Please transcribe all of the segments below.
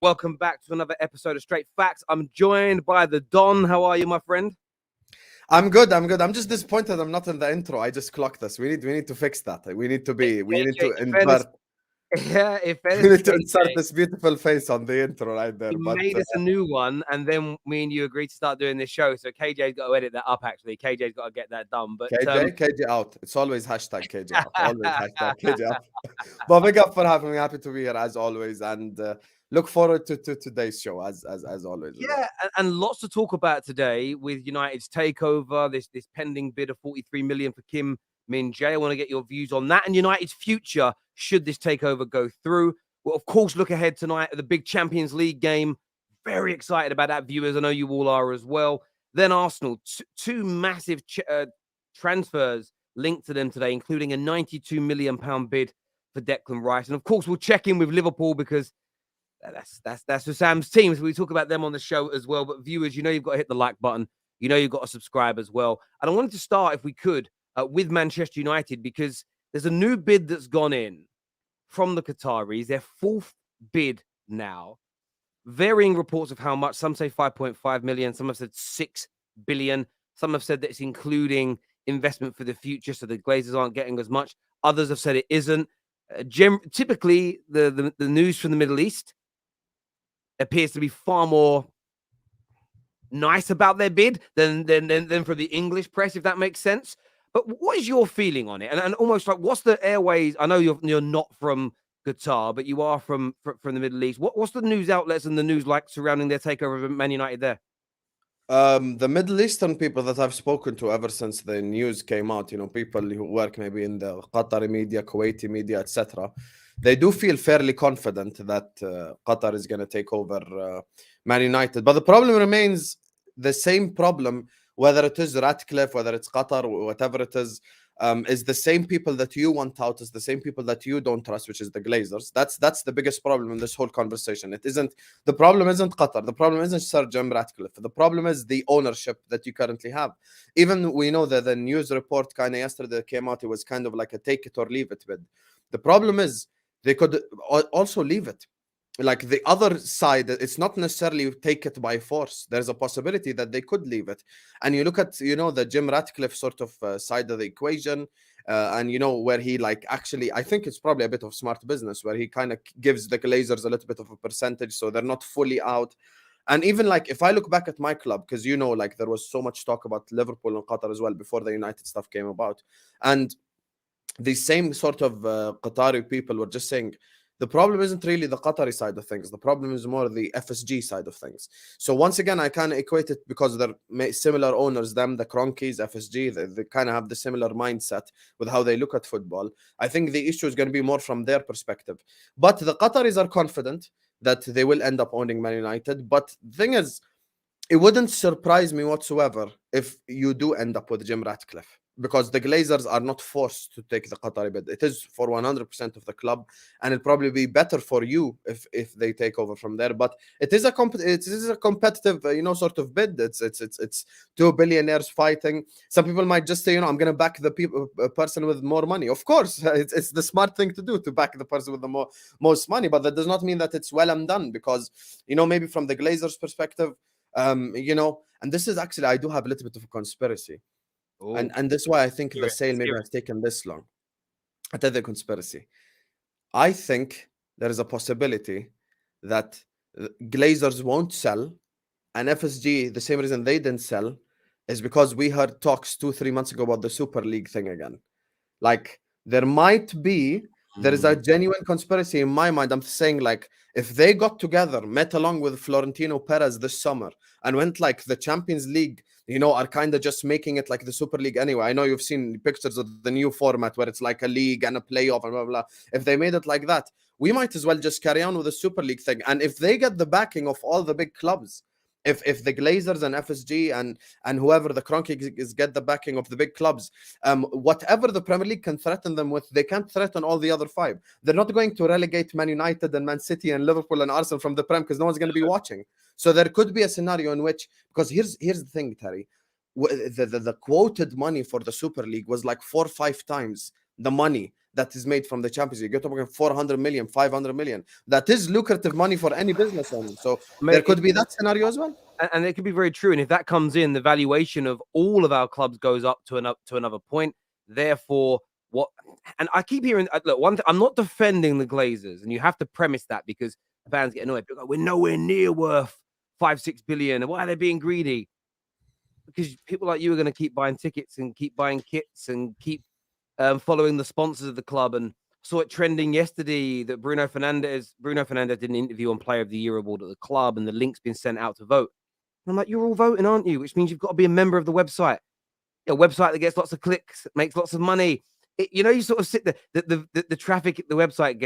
Welcome back to another episode of Straight Facts. I'm joined by the Don. How are you, my friend? I'm good. I'm just disappointed I'm not in the intro. I just clocked this. We need to fix that. We need to KJ, invert. if We fairness to need to insert KJ, this beautiful face on the intro right he there. But made us a new one, and then me and you agreed to start doing this show. So KJ's got to edit that up. Actually, KJ's got to get that done. But KJ out. It's always hashtag KJ out. Always hashtag KJ out. But big up for having me. Happy to be here as always, and look forward to today's show as always. Yeah, and lots to talk about today with United's takeover. This pending bid of 43 million for Min-Jae. I want to get your views on that and United's future should this takeover go through. We'll, of course, look ahead tonight at the big Champions League game. Very excited about that, viewers. I know you all are as well. Then Arsenal, two massive transfers linked to them today, including a £92 million bid for Declan Rice. And, of course, we'll check in with Liverpool because that's Husam's team. So we talk about them on the show as well. But, viewers, you know you've got to hit the like button. You know you've got to subscribe as well. And I wanted to start, if we could, with Manchester United because there's a new bid that's gone in from the Qataris, their fourth bid now. Varying reports of how much. Some say 5.5 million. Some have said 6 billion. Some have said that it's including investment for the future, so the Glazers aren't getting as much. Others have said it isn't. Typically, the news from the Middle East appears to be far more nice about their bid than for the English press, if that makes sense. But what is your feeling on it? And almost like, what's the airways? I know you're not from Qatar, but you are from the Middle East. What's the news outlets and the news like surrounding their takeover of Man United there? The Middle Eastern people that I've spoken to ever since the news came out, people who work maybe in the Qatari media, Kuwaiti media, etc., they do feel fairly confident that Qatar is going to take over Man United. But the problem remains the same problem, whether it is Ratcliffe, whether it's Qatar, whatever it is the same people that you want out, is the same people that you don't trust, which is the Glazers. That's the biggest problem in this whole conversation. The problem isn't Qatar. The problem isn't Sir Jim Ratcliffe. The problem is the ownership that you currently have. Even we know that the news report kind of yesterday came out, it was kind of like a take it or leave it bid. The problem is they could also leave it. Like the other side, it's not necessarily take it by force. There's a possibility that they could leave it. And you look at, the Jim Ratcliffe sort of side of the equation, and, where he actually, I think it's probably a bit of smart business where he kind of gives the Glazers a little bit of a percentage so they're not fully out. And even if I look back at my club, because, there was so much talk about Liverpool and Qatar as well before the United stuff came about. And the same sort of Qatari people were just saying, the problem isn't really the Qatari side of things. The problem is more the FSG side of things. So once again, I kind of equate it because they're similar owners, them, the Kroenkes, FSG, they kind of have the similar mindset with how they look at football. I think the issue is going to be more from their perspective. But the Qataris are confident that they will end up owning Man United. But the thing is, it wouldn't surprise me whatsoever if you do end up with Jim Ratcliffe, because the Glazers are not forced to take the Qatari bid. It is for 100% of the club, and it'll probably be better for you if they take over from there. But it is a competitive, sort of bid. It's two billionaires fighting. Some people might just say, I'm going to back the person with more money. Of course, it's the smart thing to do, to back the person with the most money. But that does not mean that it's well and done, because maybe from the Glazers' perspective, and this is actually, I do have a little bit of a conspiracy. Ooh. And that's why I think the sale maybe has taken this long. I tell the conspiracy. I think there is a possibility that Glazers won't sell, and FSG, the same reason they didn't sell, is because we heard talks 2-3 months ago about the Super League thing again. There is a genuine conspiracy in my mind. I'm saying, if they got together, met along with Florentino Perez this summer, and went the Champions League, are kind of just making it like the Super League anyway. I know you've seen pictures of the new format where it's like a league and a playoff and blah, blah, blah. If they made it like that, we might as well just carry on with the Super League thing. And if they get the backing of all the big clubs, if the Glazers and FSG and whoever the Kroenkes get the backing of the big clubs, whatever the Premier League can threaten them with, they can't threaten all the other 5. They're not going to relegate Man United and Man City and Liverpool and Arsenal from the Prem, because no one's going to be watching. So there could be a scenario in which, because here's the thing, Terry, the quoted money for the Super League was 4 or 5 times the money that is made from the Champions League. You're talking 400 million, 500 million. That is lucrative money for any business owner. So there could be that scenario as well. And it could be very true. And if that comes in, the valuation of all of our clubs goes up to another point. Therefore, what? And I keep hearing, look, I'm not defending the Glazers, and you have to premise that because fans get annoyed. Like, we're nowhere near worth 5-6 billion. And why are they being greedy? Because people like you are going to keep buying tickets and keep buying kits and keep following the sponsors of the club. And saw it trending yesterday that Bruno Fernandes did an interview on Player of the Year award at the club, and the link's been sent out to vote. And I'm like, you're all voting, aren't you? Which means you've got to be a member of the website. A website that gets lots of clicks, makes lots of money. You sort of sit there. The traffic the website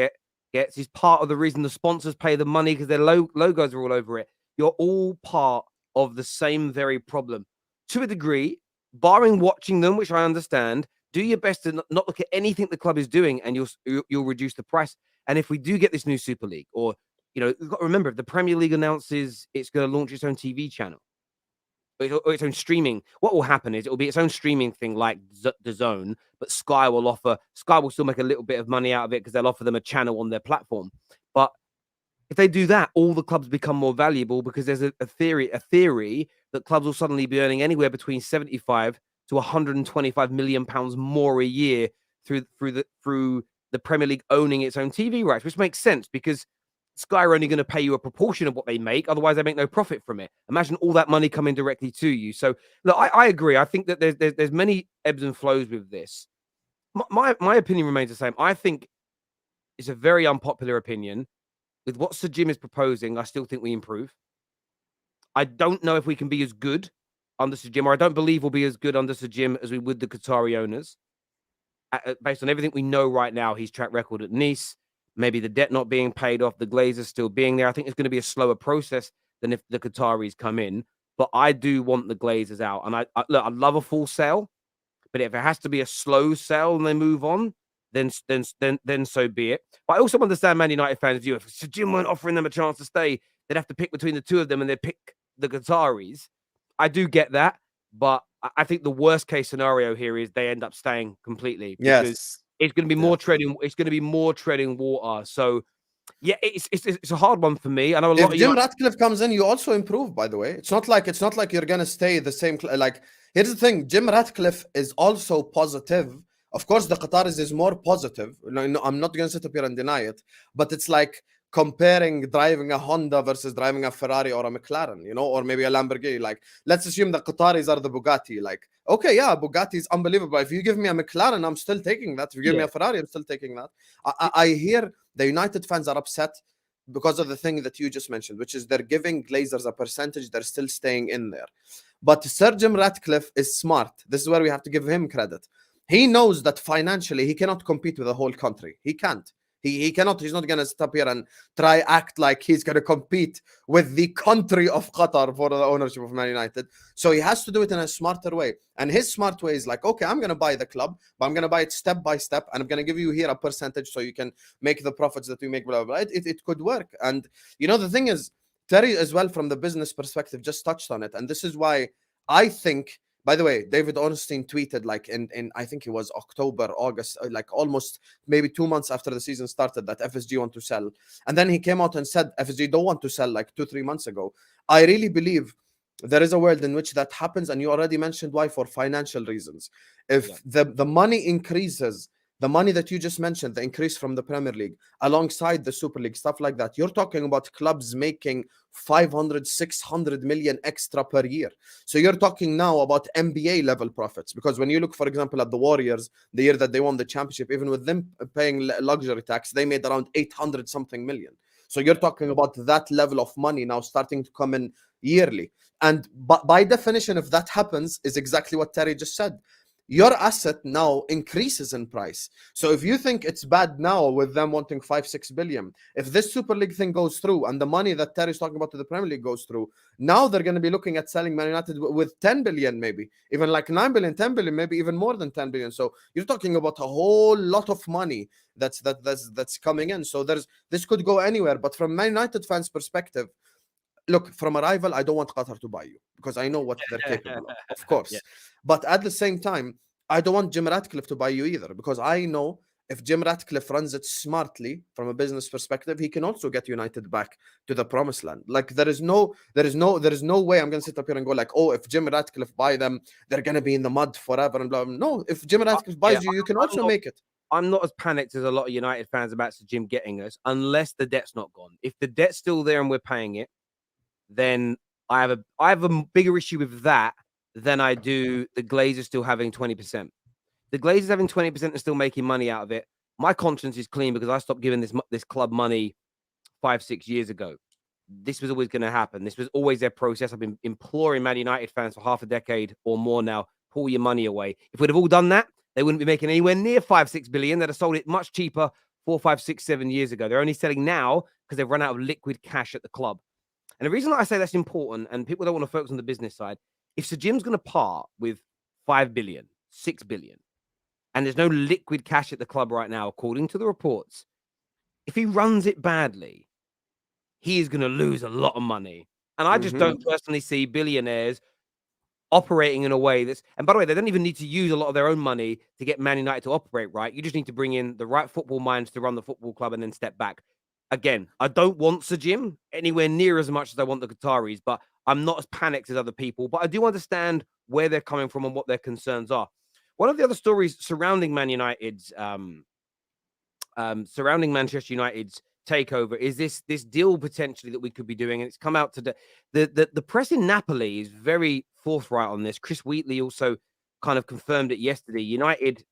gets is part of the reason the sponsors pay the money because their logos are all over it. You're all part of the same very problem. To a degree, barring watching them, which I understand, do your best to not look at anything the club is doing, and you'll reduce the price. And if we do get this new Super League, or you've got to remember, if the Premier League announces it's going to launch its own TV channel or its own streaming, what will happen is it will be its own streaming thing like the Zone, but Sky will still make a little bit of money out of it because they'll offer them a channel on their platform. But if they do that, all the clubs become more valuable because there's a theory that clubs will suddenly be earning anywhere between 75 to 125 million pounds more a year through the Premier League owning its own TV rights, which makes sense because Sky are only going to pay you a proportion of what they make. Otherwise, they make no profit from it. Imagine all that money coming directly to you. So, look, I agree. I think that there's many ebbs and flows with this. My opinion remains the same. I think it's a very unpopular opinion. With what Sir Jim is proposing, I still think we improve. I don't know if we can be as good under Sir Jim, or I don't believe we'll be as good under Sir Jim as we would the Qatari owners. Based on everything we know right now, his track record at Nice, maybe the debt not being paid off, the Glazers still being there. I think it's going to be a slower process than if the Qataris come in. But I do want the Glazers out. And I love a full sale. But if it has to be a slow sell and they move on, then so be it. But I also understand Man United fans' view. If Sir Jim weren't offering them a chance to stay, they'd have to pick between the two of them, and they'd pick the Qataris. I do get that, but I think the worst case scenario here is they end up staying completely. Yes, it's going to be more treading. It's going to be more treading water. So, yeah, it's a hard one for me. I know a lot. If Jim Ratcliffe comes in, you also improve. By the way, it's not like you're gonna stay the same. Like, here's the thing: Jim Ratcliffe is also positive. Of course, the Qataris is more positive. No, I'm not gonna sit up here and deny it, but it's like comparing driving a Honda versus driving a Ferrari or a McLaren, or maybe a Lamborghini. Like, let's assume the Qataris are the Bugatti. Like, okay, yeah, Bugatti is unbelievable. If you give me a McLaren, I'm still taking that. If you give me a Ferrari, I'm still taking that. I hear the United fans are upset because of the thing that you just mentioned, which is they're giving Glazers a percentage. They're still staying in there. But Sir Jim Ratcliffe is smart. This is where we have to give him credit. He knows that financially he cannot compete with the whole country. He can't. He cannot. He's not going to stop here and try act like he's going to compete with the country of Qatar for the ownership of Man United. So he has to do it in a smarter way. And his smart way is like, okay, I'm going to buy the club, but I'm going to buy it step by step. And I'm going to give you here a percentage so you can make the profits that we make, blah, blah, blah. It could work. And, the thing is, Terry as well, from the business perspective, just touched on it. And this is why I think, by the way, David Ornstein tweeted like in I think it was October, August, like almost maybe 2 months after the season started, that FSG want to sell. And then he came out and said FSG don't want to sell like 2-3 months ago. I really believe there is a world in which that happens. And you already mentioned why, for financial reasons. If the money increases, the money that you just mentioned, the increase from the Premier League alongside the Super League, stuff like that, you're talking about clubs making 500, 600 million extra per year. So you're talking now about NBA level profits, because when you look, for example, at the Warriors, the year that they won the championship, even with them paying luxury tax, they made around 800 something million. So you're talking about that level of money now starting to come in yearly. And by definition, if that happens, is exactly what Terry just said. Your asset now increases in price. So if you think it's bad now with them wanting 5-6 billion, if this Super League thing goes through and the money that Terry's talking about to the Premier League goes through, now they're going to be looking at selling Man United with 10 billion, maybe even like 9 billion, 10 billion, maybe even more than 10 billion. So you're talking about a whole lot of money that's coming in. So this could go anywhere. But from Man United fans' perspective, look, from a rival, I don't want Qatar to buy you because I know what they're capable of course. Yeah. But at the same time, I don't want Jim Ratcliffe to buy you either, because I know if Jim Ratcliffe runs it smartly from a business perspective, he can also get United back to the promised land. Like there is no way I'm gonna sit up here and go like, oh, if Jim Ratcliffe buy them, they're gonna be in the mud forever and blah. No, if Jim Ratcliffe buys you, you can also make it. I'm not as panicked as a lot of United fans about Sir Jim getting us, unless the debt's not gone. If the debt's still there and we're paying it, then I have a bigger issue with that than I do the Glazers still having 20%. The Glazers having 20% and still making money out of it. My conscience is clean because I stopped giving this club money 5-6 years ago. This was always going to happen. This was always their process. I've been imploring Man United fans for half a decade or more now, pull your money away. If we'd have all done that, they wouldn't be making anywhere near 5-6 billion. They'd have sold it much cheaper 4, 5, 6, 7 years ago. They're only selling now because they've run out of liquid cash at the club. And the reason that I say that's important, and people don't want to focus on the business side, if Sir Jim's going to part with 5 billion, 6 billion, and there's no liquid cash at the club right now, according to the reports, if he runs it badly, he is going to lose a lot of money. And I just don't personally see billionaires operating in a way that's, and by the way, they don't even need to use a lot of their own money to get Man United to operate right. You just need to bring in the right football minds to run the football club and then step back. Again, I don't want Sir Jim anywhere near as much as I want the Qataris, but I'm not as panicked as other people. But I do understand where they're coming from and what their concerns are. One of the other stories surrounding Man United's surrounding Manchester United's takeover is this deal potentially that we could be doing, and it's come out today. The press in Napoli is very forthright on this. Chris Wheatley also kind of confirmed it yesterday. United,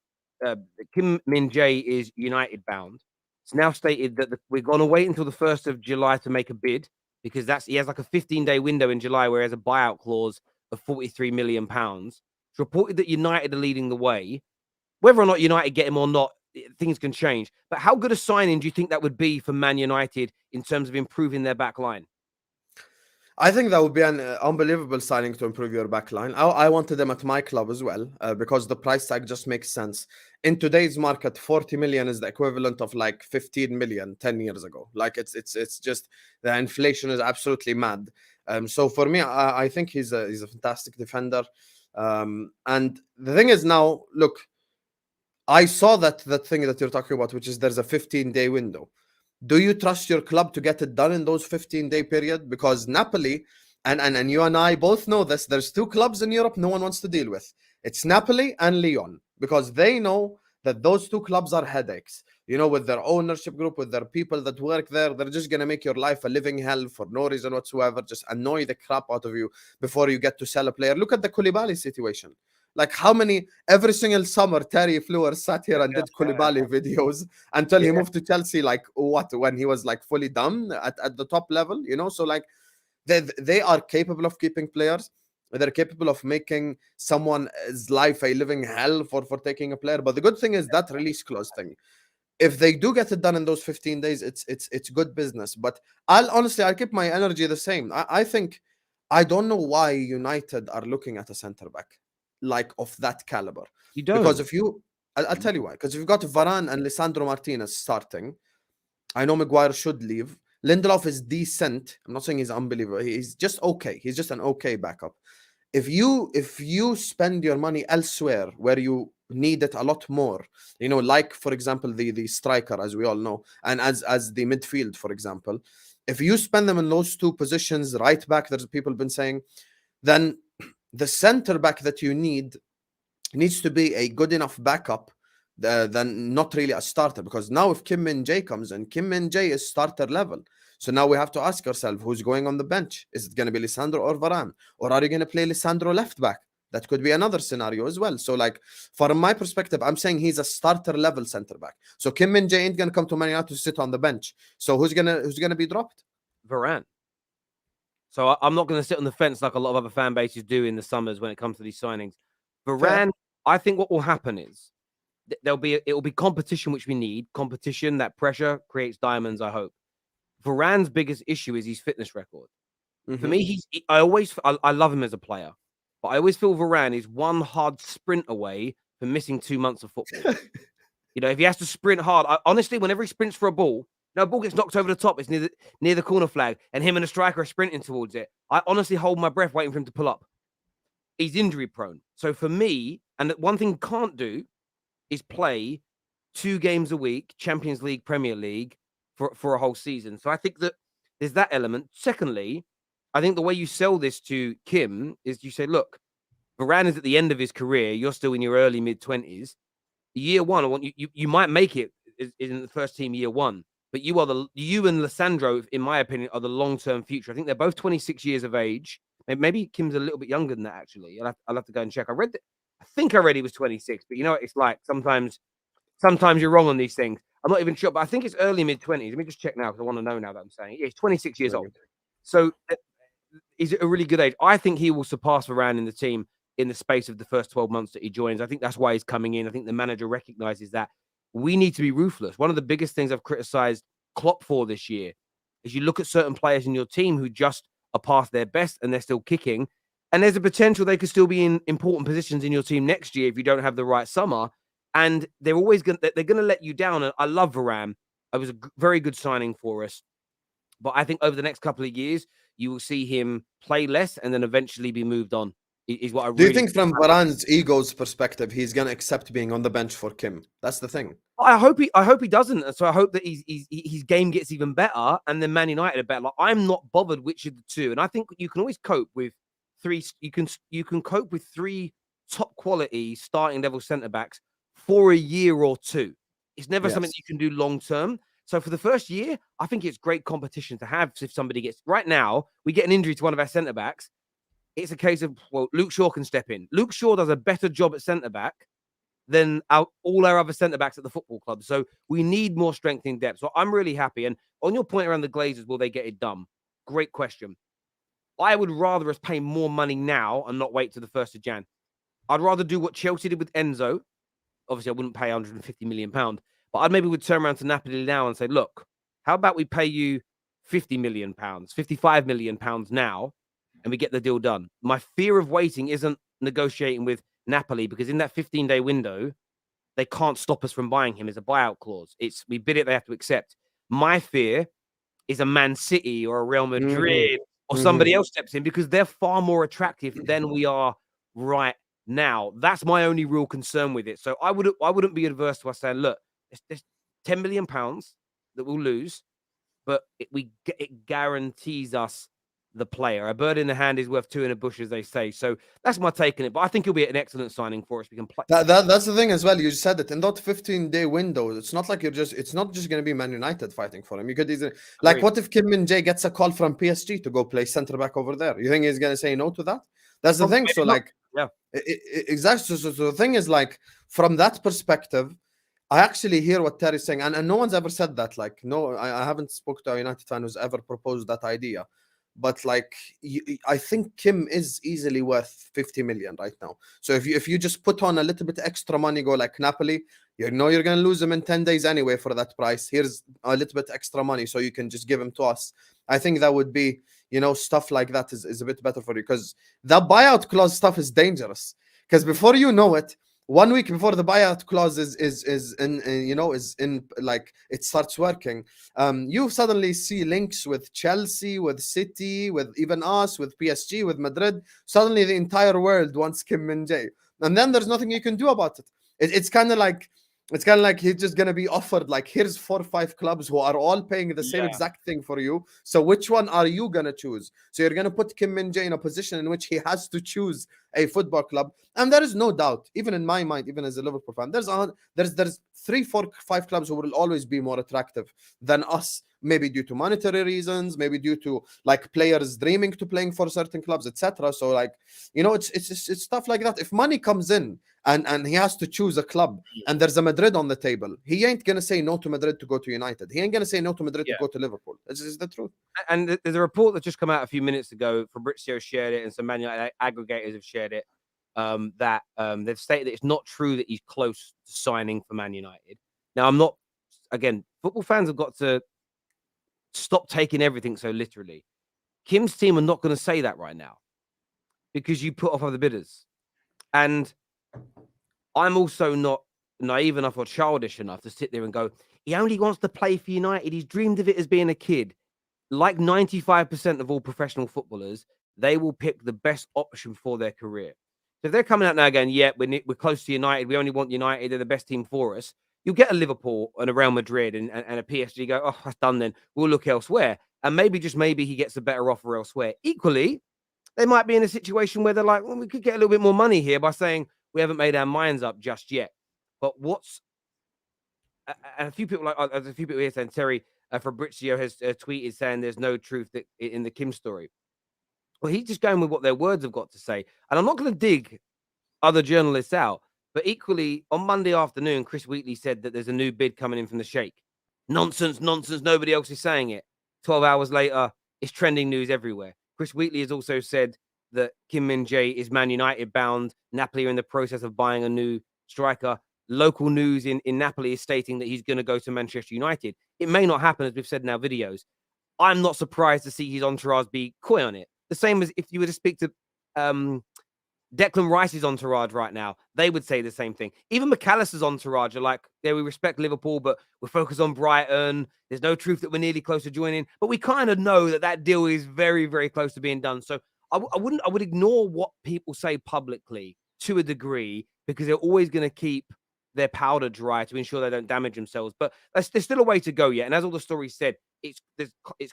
Kim Min-Jae is United bound. It's now stated that we're going to wait until the 1st of July to make a bid, because he has like a 15-day window in July where he has a buyout clause of £43 million. It's reported that United are leading the way. Whether or not United get him or not, things can change. But how good a signing do you think that would be for Man United in terms of improving their back line? I think that would be an unbelievable signing to improve your back line. I wanted them at my club as well, because the price tag just makes sense. In today's market, 40 million is the equivalent of like 15 million 10 years ago. Like it's just, the inflation is absolutely mad. So for me, I think he's a fantastic defender. And the thing is now, look, I saw that thing that you're talking about, which is there's a 15-day window. Do you trust your club to get it done in those 15-day period? Because Napoli, and you and I both know this, there's 2 clubs in Europe no one wants to deal with. It's Napoli and Lyon, because they know that those 2 clubs are headaches. You know, with their ownership group, with their people that work there, they're just going to make your life a living hell for no reason whatsoever, just annoy the crap out of you before you get to sell a player. Look at the Koulibaly situation. Like how many, every single summer, Terry Fleur sat here and did Koulibaly videos until he moved to Chelsea, like when he was like fully done at the top level, you know? So like they are capable of keeping players. They're capable of making someone's life a living hell for taking a player. But the good thing is that release clause thing. If they do get it done in those 15 days, it's good business. But I'll keep my energy the same. I think, I don't know why United are looking at a centre back like of that caliber. You don't. Because I'll tell you why. Because if you've got Varane and Lisandro Martinez starting, I know Maguire should leave. Lindelof is decent. I'm not saying he's unbelievable. He's just okay. He's just an okay backup. If you spend your money elsewhere where you need it a lot more, you know, like for example the striker, as we all know, and as the midfield, for example, if you spend them in those 2 positions, right back, there's people been saying, then the center back that you needs to be a good enough backup than not really a starter. Because now if Kim Min-Jae comes in, Kim Min-Jae is starter level. So now we have to ask ourselves, who's going on the bench? Is it going to be Lisandro or Varane? Or are you going to play Lisandro left back? That could be another scenario as well. So like, from my perspective, I'm saying he's a starter level center back. So Kim Min-Jae ain't going to come to Man United to sit on the bench. So who's gonna be dropped? Varane. So I'm not going to sit on the fence like a lot of other fan bases do in the summers when it comes to these signings. Varane, I think what will happen is it will be competition, which we need. Competition, that pressure creates diamonds, I hope. Varane's biggest issue is his fitness record. For me, I love him as a player, but I always feel Varane is one hard sprint away from missing 2 months of football. You know, if he has to sprint hard, honestly, whenever he sprints for a ball gets knocked over the top. It's near the corner flag, and him and the striker are sprinting towards it. I honestly hold my breath waiting for him to pull up. He's injury prone. So for me, and one thing he can't do is play 2 games a week, Champions League, Premier League, for a whole season. So I think that there's that element. Secondly, I think the way you sell this to Kim is you say, look, Varane is at the end of his career. You're still in your early mid-20s. Year one, I want you might make it in the first team year one, but you and Lissandro, in my opinion, are the long-term future. I think they're both 26 years of age. Maybe Kim's a little bit younger than that, actually. I'll have to go and check. I think I read he was 26, but you know what it's like. Sometimes you're wrong on these things. I'm not even sure, but I think it's early mid-20s. Let me just check now because I want to know now that I'm saying. Yeah, he's 26 years old. So is it a really good age? I think he will surpass Varane in the team in the space of the first 12 months that he joins. I think that's why he's coming in. I think the manager recognizes that we need to be ruthless. One of the biggest things I've criticized Klopp for this year is you look at certain players in your team who just are past their best and they're still kicking. And there's a potential they could still be in important positions in your team next year if you don't have the right summer. And they're always going to let you down. And I love Varane. It was a very good signing for us. But I think over the next couple of years, you will see him play less and then eventually be moved on. Is what I Do you think from Varane's ego's perspective, he's going to accept being on the bench for Kim? That's the thing. I hope he doesn't. So I hope that his game gets even better and then Man United are better. Like, I'm not bothered which of the two. And I think you can always cope with three. You can cope with 3 top quality starting level centre backs for a year or 2. It's never something you can do long term. So for the first year, I think it's great competition to have. If somebody gets right now, we get an injury to one of our centre backs. It's a case of, well, Luke Shaw can step in. Luke Shaw does a better job at centre back than all our other centre backs at the football club. So we need more strength in depth. So I'm really happy. And on your point around the Glazers, will they get it done? Great question. I would rather us pay more money now and not wait to the 1st of Jan. I'd rather do what Chelsea did with Enzo. Obviously, I wouldn't pay £150 million, but I maybe would turn around to Napoli now and say, look, how about we pay you £50 million, £55 million now, and we get the deal done. My fear of waiting isn't negotiating with Napoli because in that 15-day window, they can't stop us from buying him as a buyout clause. We bid it, they have to accept. My fear is a Man City or a Real Madrid or somebody else steps in because they're far more attractive than we are right now. That's my only real concern with it. So I wouldn't be adverse to us saying, look, there's £10 million that we'll lose, but it guarantees us the player. A bird in the hand is worth 2 in the bush, as they say. So that's my take on it. But I think he'll be an excellent signing for us. We can play. That's the thing as well. You said it in that 15-day window. It's not like it's not just going to be Man United fighting for him. You could easily, like, what if Kim Min-Jae gets a call from PSG to go play centre back over there? You think he's going to say no to that? That's the thing. So like, exactly. So the thing is, like, from that perspective, I actually hear what Terry's saying, and no one's ever said that. Like, no, I haven't spoken to a United fan who's ever proposed that idea. But like, I think Kim is easily worth 50 million right now. So if you just put on a little bit extra money, go like Napoli, you know you're going to lose him in 10 days anyway for that price. Here's a little bit extra money so you can just give him to us. I think that would be, stuff like that is a bit better for you, because the buyout clause stuff is dangerous. Because before you know it, 1 week before the buyout clause is in like it starts working, you suddenly see links with Chelsea, with City, with even us, with PSG, with Madrid. Suddenly the entire world wants Kim Min-Jae, and then there's nothing you can do about it. It's kind of like he's just gonna be offered, like, here's 4 or 5 clubs who are all paying the same exact thing for you. So which one are you gonna choose? So you're gonna put Kim Min-Jae in a position in which he has to choose a football club. And there is no doubt, even in my mind, even as a Liverpool fan, there's 3, 4, 5 clubs who will always be more attractive than us. Maybe due to monetary reasons, maybe due to like players dreaming to playing for certain clubs, etc. So like, it's stuff like that. If money comes in and he has to choose a club and there's a Madrid on the table, he ain't gonna say no to Madrid to go to United. He ain't gonna say no to Madrid to go to Liverpool. This is the truth. And there's a report that just come out a few minutes ago. Fabrizio shared it, and some Man United aggregators have shared it. That they've stated that it's not true that he's close to signing for Man United. Now, football fans have got to stop taking everything so literally. Kim's team are not going to say that right now because you put off other bidders. And I'm also not naive enough or childish enough to sit there and go, he only wants to play for United. He's dreamed of it as being a kid. Like 95% of all professional footballers, they will pick the best option for their career. So if they're coming out now going, we're close to United, we only want United, they're the best team for us, you'll get a Liverpool and a Real Madrid and a PSG go, oh, that's done then. We'll look elsewhere. And maybe, just maybe, he gets a better offer elsewhere. Equally, they might be in a situation where they're like, well, we could get a little bit more money here by saying we haven't made our minds up just yet. But and a few people here saying Terry Fabrizio has tweeted saying there's no truth in the Kim story. Well, he's just going with what their words have got to say. And I'm not going to dig other journalists out. But equally, on Monday afternoon, Chris Wheatley said that there's a new bid coming in from the Sheikh. Nonsense, nonsense. Nobody else is saying it. 12 hours later, it's trending news everywhere. Chris Wheatley has also said that Kim Min-Jae is Man United bound. Napoli are in the process of buying a new striker. Local news in Napoli is stating that he's going to go to Manchester United. It may not happen, as we've said in our videos. I'm not surprised to see his entourage be coy on it. The same as if you were to speak to Declan Rice's entourage right now, they would say the same thing. Even McAllister's entourage are like, yeah, we respect Liverpool, but we're focused on Brighton. There's no truth that we're nearly close to joining. But we kind of know that deal is very, very close to being done. So I would ignore what people say publicly to a degree, because they're always going to keep their powder dry to ensure they don't damage themselves. But there's still a way to go yet. And as all the stories said, it's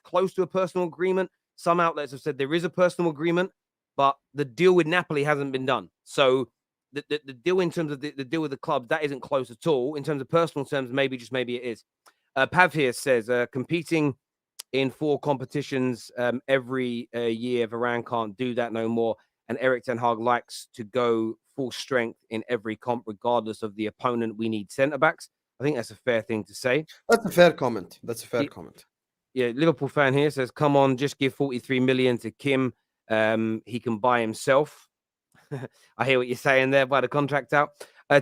close to a personal agreement. Some outlets have said there is a personal agreement, but the deal with Napoli hasn't been done. So the deal in terms of the deal with the club, that isn't close at all. In terms of personal terms, maybe it is. Pav here says, competing in 4 competitions every year, Varane can't do that no more. And Erik ten Hag likes to go full strength in every comp, regardless of the opponent. We need centre-backs. I think that's a fair thing to say. That's a fair comment. Comment. Yeah, Liverpool fan here says, come on, just give 43 million to Kim. He can buy himself. I hear what you're saying there. Buy the contract out.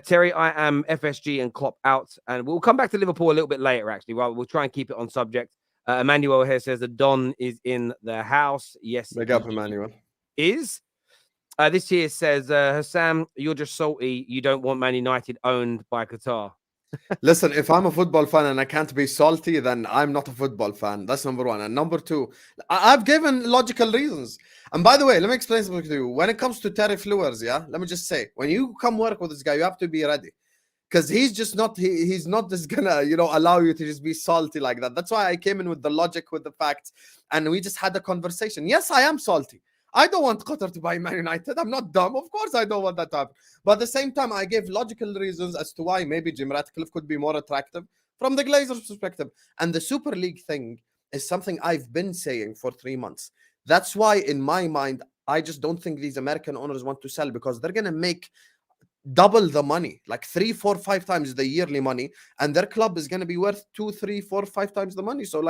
Terry, I am FSG and Klopp out. And we'll come back to Liverpool a little bit later, actually. Well, we'll try and keep it on subject. Emmanuel here says the Don is in the house. Yes. Big up, Emmanuel. Is. This here says, Husam, you're just salty. You don't want Man United owned by Qatar. Listen, if I'm a football fan and I can't be salty, then I'm not a football fan. That's number one. And number two, I've given logical reasons. And by the way, let me explain something to you. When it comes to tariff lures, let me just say, when you come work with this guy, you have to be ready. Because he's just not, he's not just gonna, allow you to just be salty like that. That's why I came in with the logic, with the facts, and we just had a conversation. Yes, I am salty. I don't want Qatar to buy Man United. I'm not dumb. Of course, I don't want that to happen. But at the same time, I gave logical reasons as to why maybe Jim Ratcliffe could be more attractive from the Glazers' perspective. And the Super League thing is something I've been saying for 3 months. That's why, in my mind, I just don't think these American owners want to sell, because they're going to make double the money, like 3, 4, 5 times the yearly money, and their club is going to be worth 2, 3, 4, 5 times the money. So,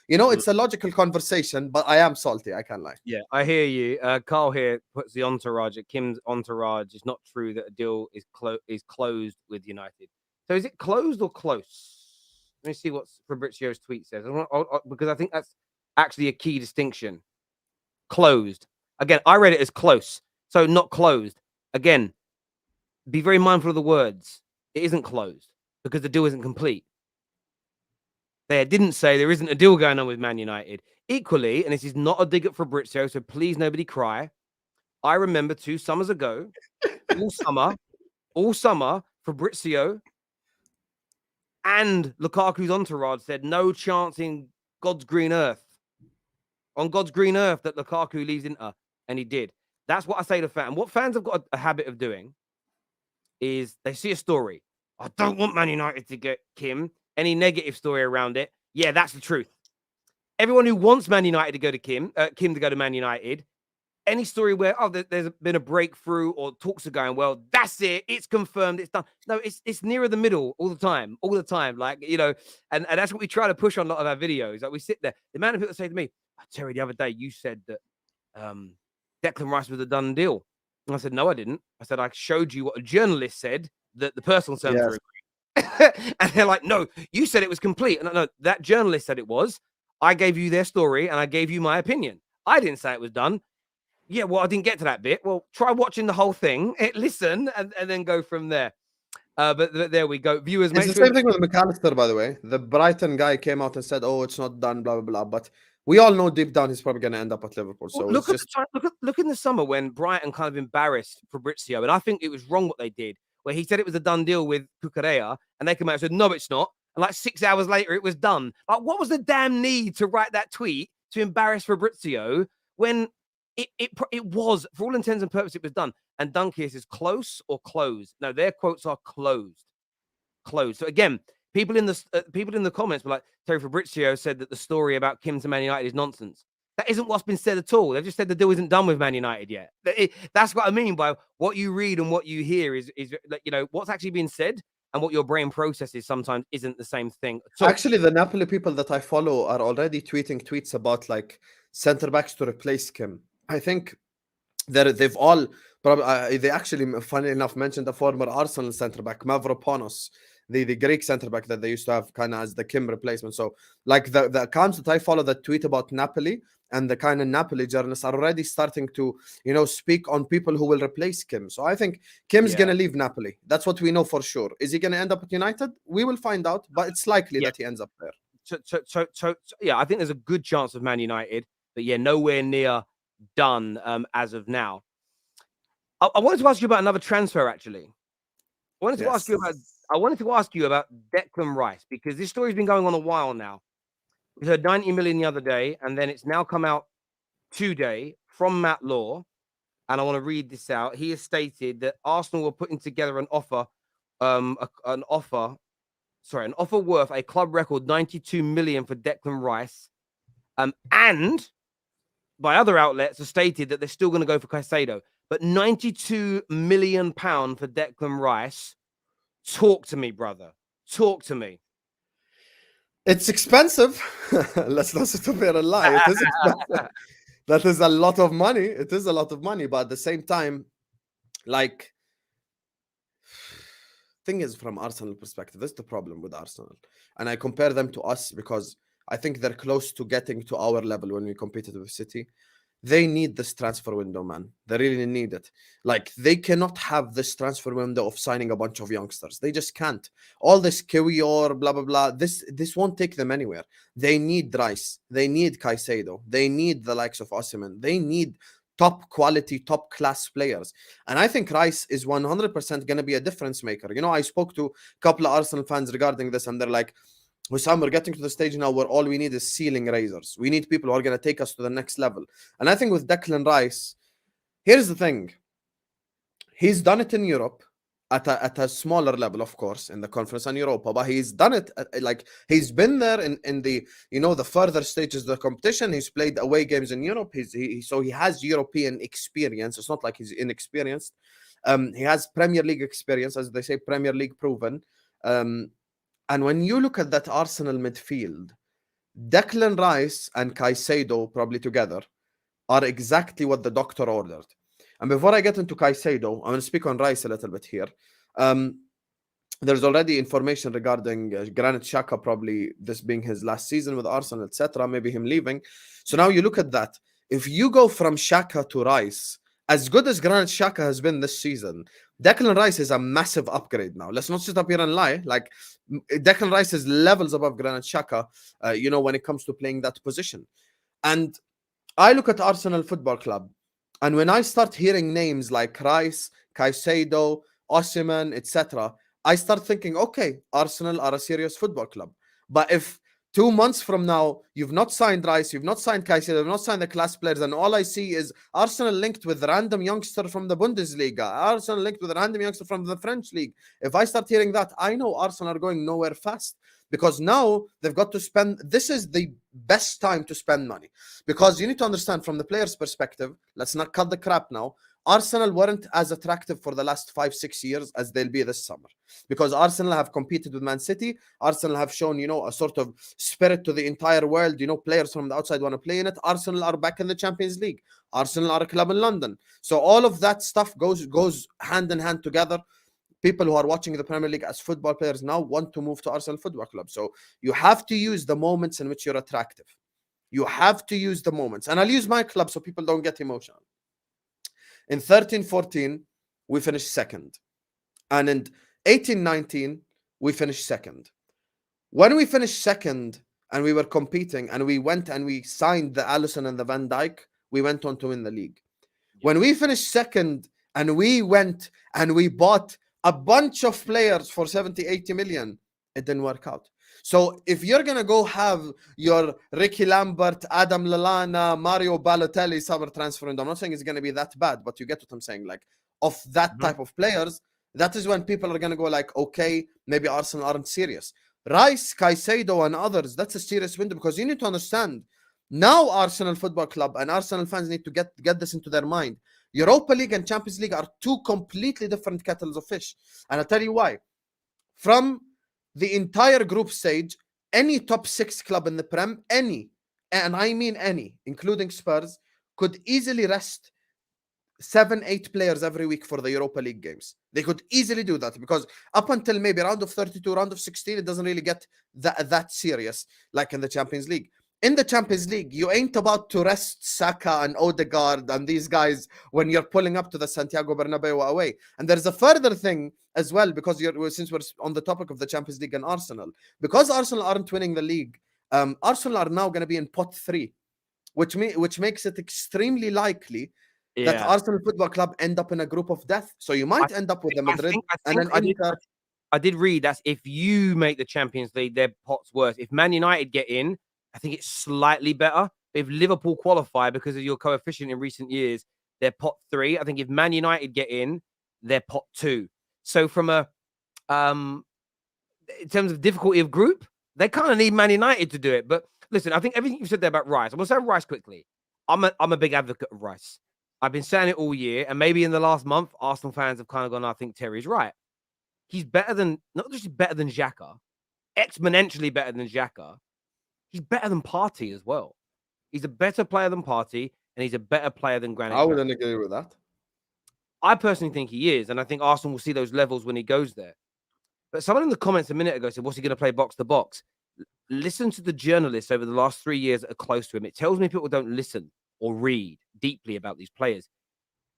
it's a logical conversation, but I am salty. I can't lie. Yeah, I hear you. Carl here puts the entourage at Kim's entourage. It's not true that a deal is closed with United. So is it closed or close? Let me see what Fabrizio's tweet says, because I think that's actually a key distinction. Closed. Again, I read it as close, so not closed. Again, be very mindful of the words. It isn't closed because the deal isn't complete. They didn't say there isn't a deal going on with Man United. Equally, and this is not a dig at Fabrizio, so please nobody cry. I remember 2 summers ago, all summer, Fabrizio and Lukaku's entourage said no chance in God's green earth. On God's green earth that Lukaku leaves Inter, and he did. That's what I say to fans. And what fans have got a habit of doing is they see a story. I don't want Man United to get Kim. Any negative story around it, yeah, that's the truth. Everyone who wants Man United to go to Kim to go to Man United, any story where there's been a breakthrough or talks are going well, that's it. It's confirmed. It's done. No, it's nearer the middle all the time. And that's what we try to push on a lot of our videos. Like, we sit there. The amount of people say to me, Terry, the other day you said that Declan Rice was a done deal. And I said, no, I didn't. I said, I showed you what a journalist said, that the personal terms were agreed. And they're like, no, you said it was complete. And no, that journalist said it was. I gave you their story and I gave you my opinion. I didn't say it was done. Yeah, well, I didn't get to that bit. Well, try watching the whole thing, listen, and then go from there. But there we go. Viewers, it's the same thing with McAllister, by the way. The Brighton guy came out and said, oh, it's not done, blah, blah, blah. But we all know deep down he's probably going to end up at Liverpool. So look in the summer when Brighton kind of embarrassed Fabrizio, and I think it was wrong what they did, where he said it was a done deal with Cucurella, and they came out and said, no, it's not. And like 6 hours later, it was done. Like, what was the damn need to write that tweet to embarrass Fabrizio when it was, for all intents and purposes, it was done? And Dunkius is close or closed. No, their quotes are closed. Closed. So again, people in the comments were like, Terry Fabrizio said that the story about Kim to Man United is nonsense. That isn't what's been said at all. They've just said the deal isn't done with Man United yet. That's what I mean by what you read and what you hear is what's actually being said and what your brain processes sometimes isn't the same thing. So actually, the Napoli people that I follow are already tweeting tweets about like center backs to replace Kim. I think they've all probably they actually, funny enough, mentioned a former Arsenal center back, Mavropanos, the Greek center back that they used to have kind of as the Kim replacement. So like the accounts that I follow that tweet about Napoli and the kind of Napoli journalists are already starting to speak on people who will replace Kim. So I think Kim's gonna leave Napoli. That's what we know for sure. Is he gonna end up at United? We will find out, but it's likely that he ends up there. So yeah, I think there's a good chance of Man United, but yeah, nowhere near done as of now. I wanted to ask you about another transfer, actually. I wanted to ask you about Declan Rice, because this story's been going on a while now. We heard 90 million the other day, and then it's now come out today from Matt Law, and I want to read this out. He has stated that Arsenal were putting together an offer worth a club record 92 million for Declan Rice, and by other outlets have stated that they're still going to go for Caicedo. But 92 million pound for Declan Rice. Talk to me, brother. Talk to me. It's expensive. Let's not sit up here and lie. It is expensive. That is a lot of money. It is a lot of money, but at the same time, like, thing is, from Arsenal perspective, this is the problem with Arsenal, and I compare them to us because I think they're close to getting to our level when we competed with City. They need this transfer window, man. They really need it. Like, they cannot have this transfer window of signing a bunch of youngsters. They just can't. All this Kiwi or blah, blah, blah, this won't take them anywhere. They need Rice. They need Caicedo. They need the likes of Osimhen. They need top quality, top class players. And I think Rice is 100% going to be a difference maker. I spoke to a couple of Arsenal fans regarding this, and they're like, Husam, we're getting to the stage now where all we need is ceiling raisers. We need people who are going to take us to the next level. And I think with Declan Rice, here's the thing. He's done it in Europe at a smaller level, of course, in the Conference and Europa, but he's done it he's been there in the the further stages of the competition. He's played away games in Europe. So he has European experience. It's not like he's inexperienced. He has Premier League experience, as they say, Premier League proven. And when you look at that Arsenal midfield, Declan Rice and Caicedo probably together are exactly what the doctor ordered. And before I get into Caicedo, I'm going to speak on Rice a little bit here. There's already information regarding Granit Xhaka, probably this being his last season with Arsenal, etc., maybe him leaving. So now you look at that. If you go from Xhaka to Rice, as good as Granit Xhaka has been this season, Declan Rice is a massive upgrade now. Let's not sit up here and lie. Like, Declan Rice is levels above Granit Xhaka, when it comes to playing that position. And I look at Arsenal Football Club, and when I start hearing names like Rice, Caicedo, Osimhen, etc., I start thinking, okay, Arsenal are a serious football club. But if 2 months from now, you've not signed Rice, you've not signed Caicedo, you've not signed the class players, and all I see is Arsenal linked with a random youngster from the Bundesliga, Arsenal linked with a random youngster from the French league. If I start hearing that, I know Arsenal are going nowhere fast, because now they've got to spend. This is the best time to spend money, because you need to understand from the player's perspective. Let's not cut the crap now. Arsenal weren't as attractive for the last 5-6 years as they'll be this summer, because Arsenal have competed with Man City. Arsenal have shown, a sort of spirit to the entire world. Players from the outside want to play in it. Arsenal are back in the Champions League. Arsenal are a club in London. So all of that stuff goes hand in hand together. People who are watching the Premier League as football players now want to move to Arsenal Football Club. So you have to use the moments in which you're attractive. You have to use the moments. And I'll use my club so people don't get emotional. In 13-14, we finished second. And in 18-19, we finished second. When we finished second and we were competing and we went and we signed the Alisson and the Van Dijk, we went on to win the league. When we finished second and we went and we bought a bunch of players for 70, 80 million. It didn't work out. So if you're going to go have your Ricky Lambert, Adam Lallana, Mario Balotelli summer transfer, and I'm not saying it's going to be that bad, but you get what I'm saying, like of that type of players, that is when people are going to go like, okay, maybe Arsenal aren't serious. Rice, Caicedo, and others, that's a serious window, because you need to understand, now Arsenal Football Club and Arsenal fans need to get this into their mind. Europa League and Champions League are two completely different kettles of fish. And I'll tell you why. From the entire group stage, any top 6 club in the Prem, any, and I mean any, including Spurs, could easily rest 7-8 players every week for the Europa League games. They could easily do that, because up until maybe round of 32, round of 16, it doesn't really get that serious like in the Champions League. In the Champions League, you ain't about to rest Xhaka and Odegaard and these guys when you're pulling up to the Santiago Bernabeu away. And there's a further thing as well, because since we're on the topic of the Champions League and Arsenal, because Arsenal aren't winning the league, Arsenal are now going to be in pot 3, which makes it extremely likely that Arsenal Football Club end up in a group of death. So you might end up with the Madrid and an Inter. I did read that's if you make the Champions League, their pot's worse. If Man United get in, I think it's slightly better. If Liverpool qualify because of your coefficient in recent years, they're pot 3. I think if Man United get in, they're pot 2. So from a in terms of difficulty of group, they kind of need Man United to do it. But listen, I think everything you said there about Rice, I'm gonna say Rice quickly. I'm a big advocate of Rice. I've been saying it all year, and maybe in the last month, Arsenal fans have kind of gone, I think Terry's right. He's better than, not just better than Xhaka, exponentially better than Xhaka. He's better than Partey as well. He's a better player than Partey, and he's a better player than Granit. I wouldn't agree with that. I personally think he is, and I think Arsenal will see those levels when he goes there. But someone in the comments a minute ago said, what's he going to play box to box? Listen to the journalists over the last 3 years that are close to him. It tells me people don't listen or read deeply about these players.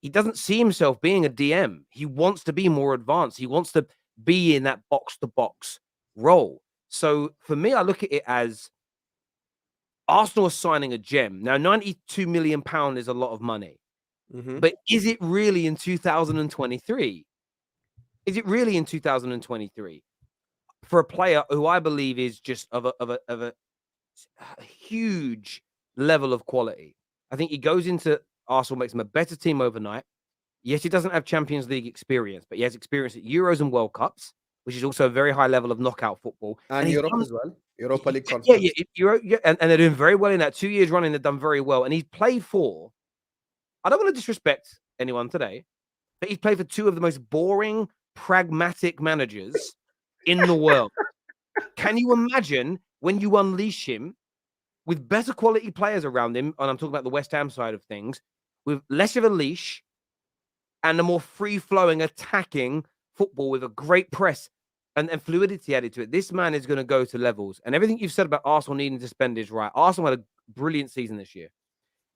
He doesn't see himself being a DM. He wants to be more advanced. He wants to be in that box-to-box role. So for me, I look at it as Arsenal are signing a gem. Now, £92 million is a lot of money. But is it really in 2023? Is it really in 2023? For a player who I believe is just of a huge level of quality. I think he goes into Arsenal, makes him a better team overnight. Yes, he doesn't have Champions League experience, but he has experience at Euros and World Cups, which is also a very high level of knockout football. And Europe as well. Europa League conference. And they're doing very well in that. 2 years running, they've done very well. And he's played for, I don't want to disrespect anyone today, but he's played for 2 of the most boring, pragmatic managers in the world. Can you imagine when you unleash him with better quality players around him, and I'm talking about the West Ham side of things, with less of a leash and a more free-flowing, attacking football with a great press and fluidity added to it? This man is going to go to levels. And everything you've said about Arsenal needing to spend is right. Arsenal had a brilliant season this year.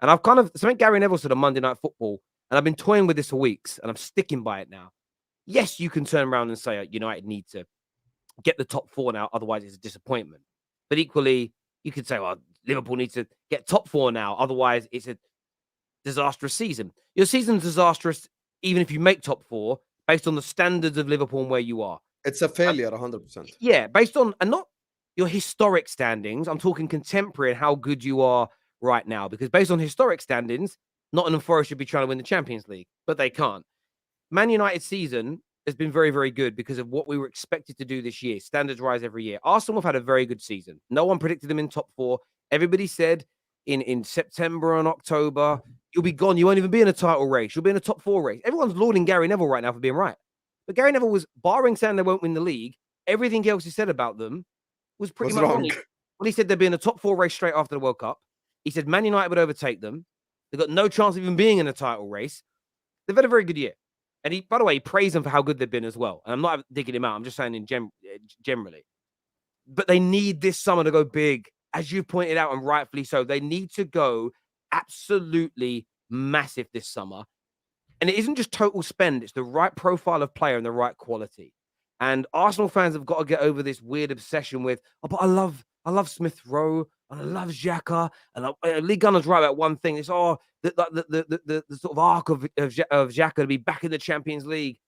And I've kind of, something Gary Neville said on Monday Night Football, and I've been toying with this for weeks, and I'm sticking by it now. Yes, you can turn around and say United need to get the top 4 now, otherwise it's a disappointment. But equally, you could say, well, Liverpool needs to get top 4 now, otherwise it's a disastrous season. Your season's disastrous even if you make top 4 based on the standards of Liverpool and where you are. It's a failure, 100%. Yeah, based on, and not your historic standings. I'm talking contemporary and how good you are right now. Because based on historic standings, Nottingham Forest should be trying to win the Champions League, but they can't. Man United's season has been very, very good because of what we were expected to do this year. Standards rise every year. Arsenal have had a very good season. No one predicted them in top 4. Everybody said in September and October, you'll be gone. You won't even be in a title race. You'll be in a top 4 race. Everyone's lauding Gary Neville right now for being right. But Gary Neville was, barring saying they won't win the league, everything else he said about them was pretty much wrong. Well, he said they'd be in a top 4 race straight after the World Cup. He said Man United would overtake them. They've got no chance of even being in a title race. They've had a very good year. And he, by the way, he praised them for how good they've been as well. And I'm not digging him out. I'm just saying generally. But they need this summer to go big, as you pointed out, and rightfully so. They need to go absolutely massive this summer. And it isn't just total spend. It's the right profile of player and the right quality. And Arsenal fans have got to get over this weird obsession with, oh, but I love Smith Rowe and I love Xhaka. And Lee Gunner's right about one thing. It's the sort of arc of Xhaka to be back in the Champions League.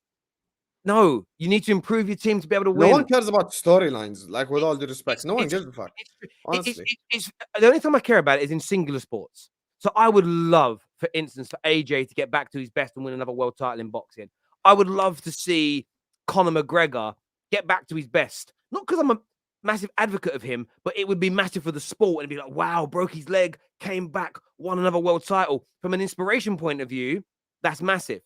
No, you need to improve your team to be able to No win. one cares about storylines. Like, with all due respect, no one It's, gives a fuck. Honestly, it's the only time I care about it is in singular sports. So I would love, for instance, for AJ to get back to his best and win another world title in boxing. I would love to see Conor McGregor get back to his best. Not because I'm a massive advocate of him, but it would be massive for the sport and be like, wow, broke his leg, came back, won another world title. From an inspiration point of view, that's massive.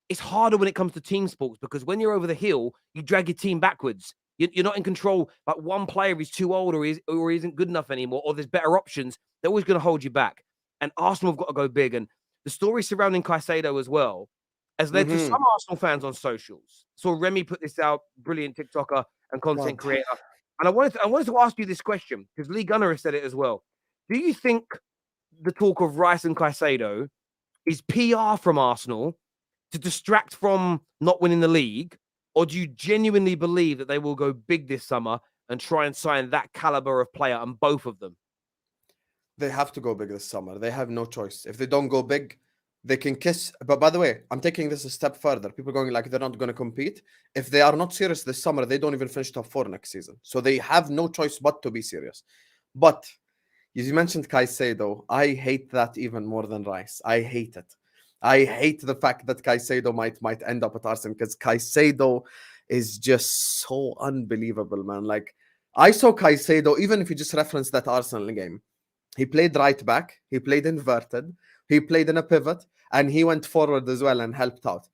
It's harder when it comes to team sports because when you're over the hill, you drag your team backwards. You're not in control. Like one player is too old or isn't good enough anymore, or there's better options. They're always going to hold you back. And Arsenal have got to go big. And the story surrounding Caicedo as well has led to some Arsenal fans on socials. So Remy put this out, brilliant TikToker and content creator. And I wanted to ask you this question because Lee Gunner has said it as well. Do you think the talk of Rice and Caicedo is PR from Arsenal to distract from not winning the league, or do you genuinely believe that they will go big this summer and try and sign that caliber of player and both of them? They have to go big this summer. They have no choice. If they don't go big, they can kiss. But by the way, I'm taking this a step further. People are going like they're not going to compete. If they are not serious this summer, they don't even finish top 4 next season. So they have no choice but to be serious. But you mentioned Caicedo. I hate that even more than Rice. I hate it. I hate the fact that Caicedo might end up at Arsenal because Caicedo is just so unbelievable, man. Like, I saw Caicedo, even if you just reference that Arsenal game, he played right back, he played inverted, he played in a pivot, and he went forward as well and helped out.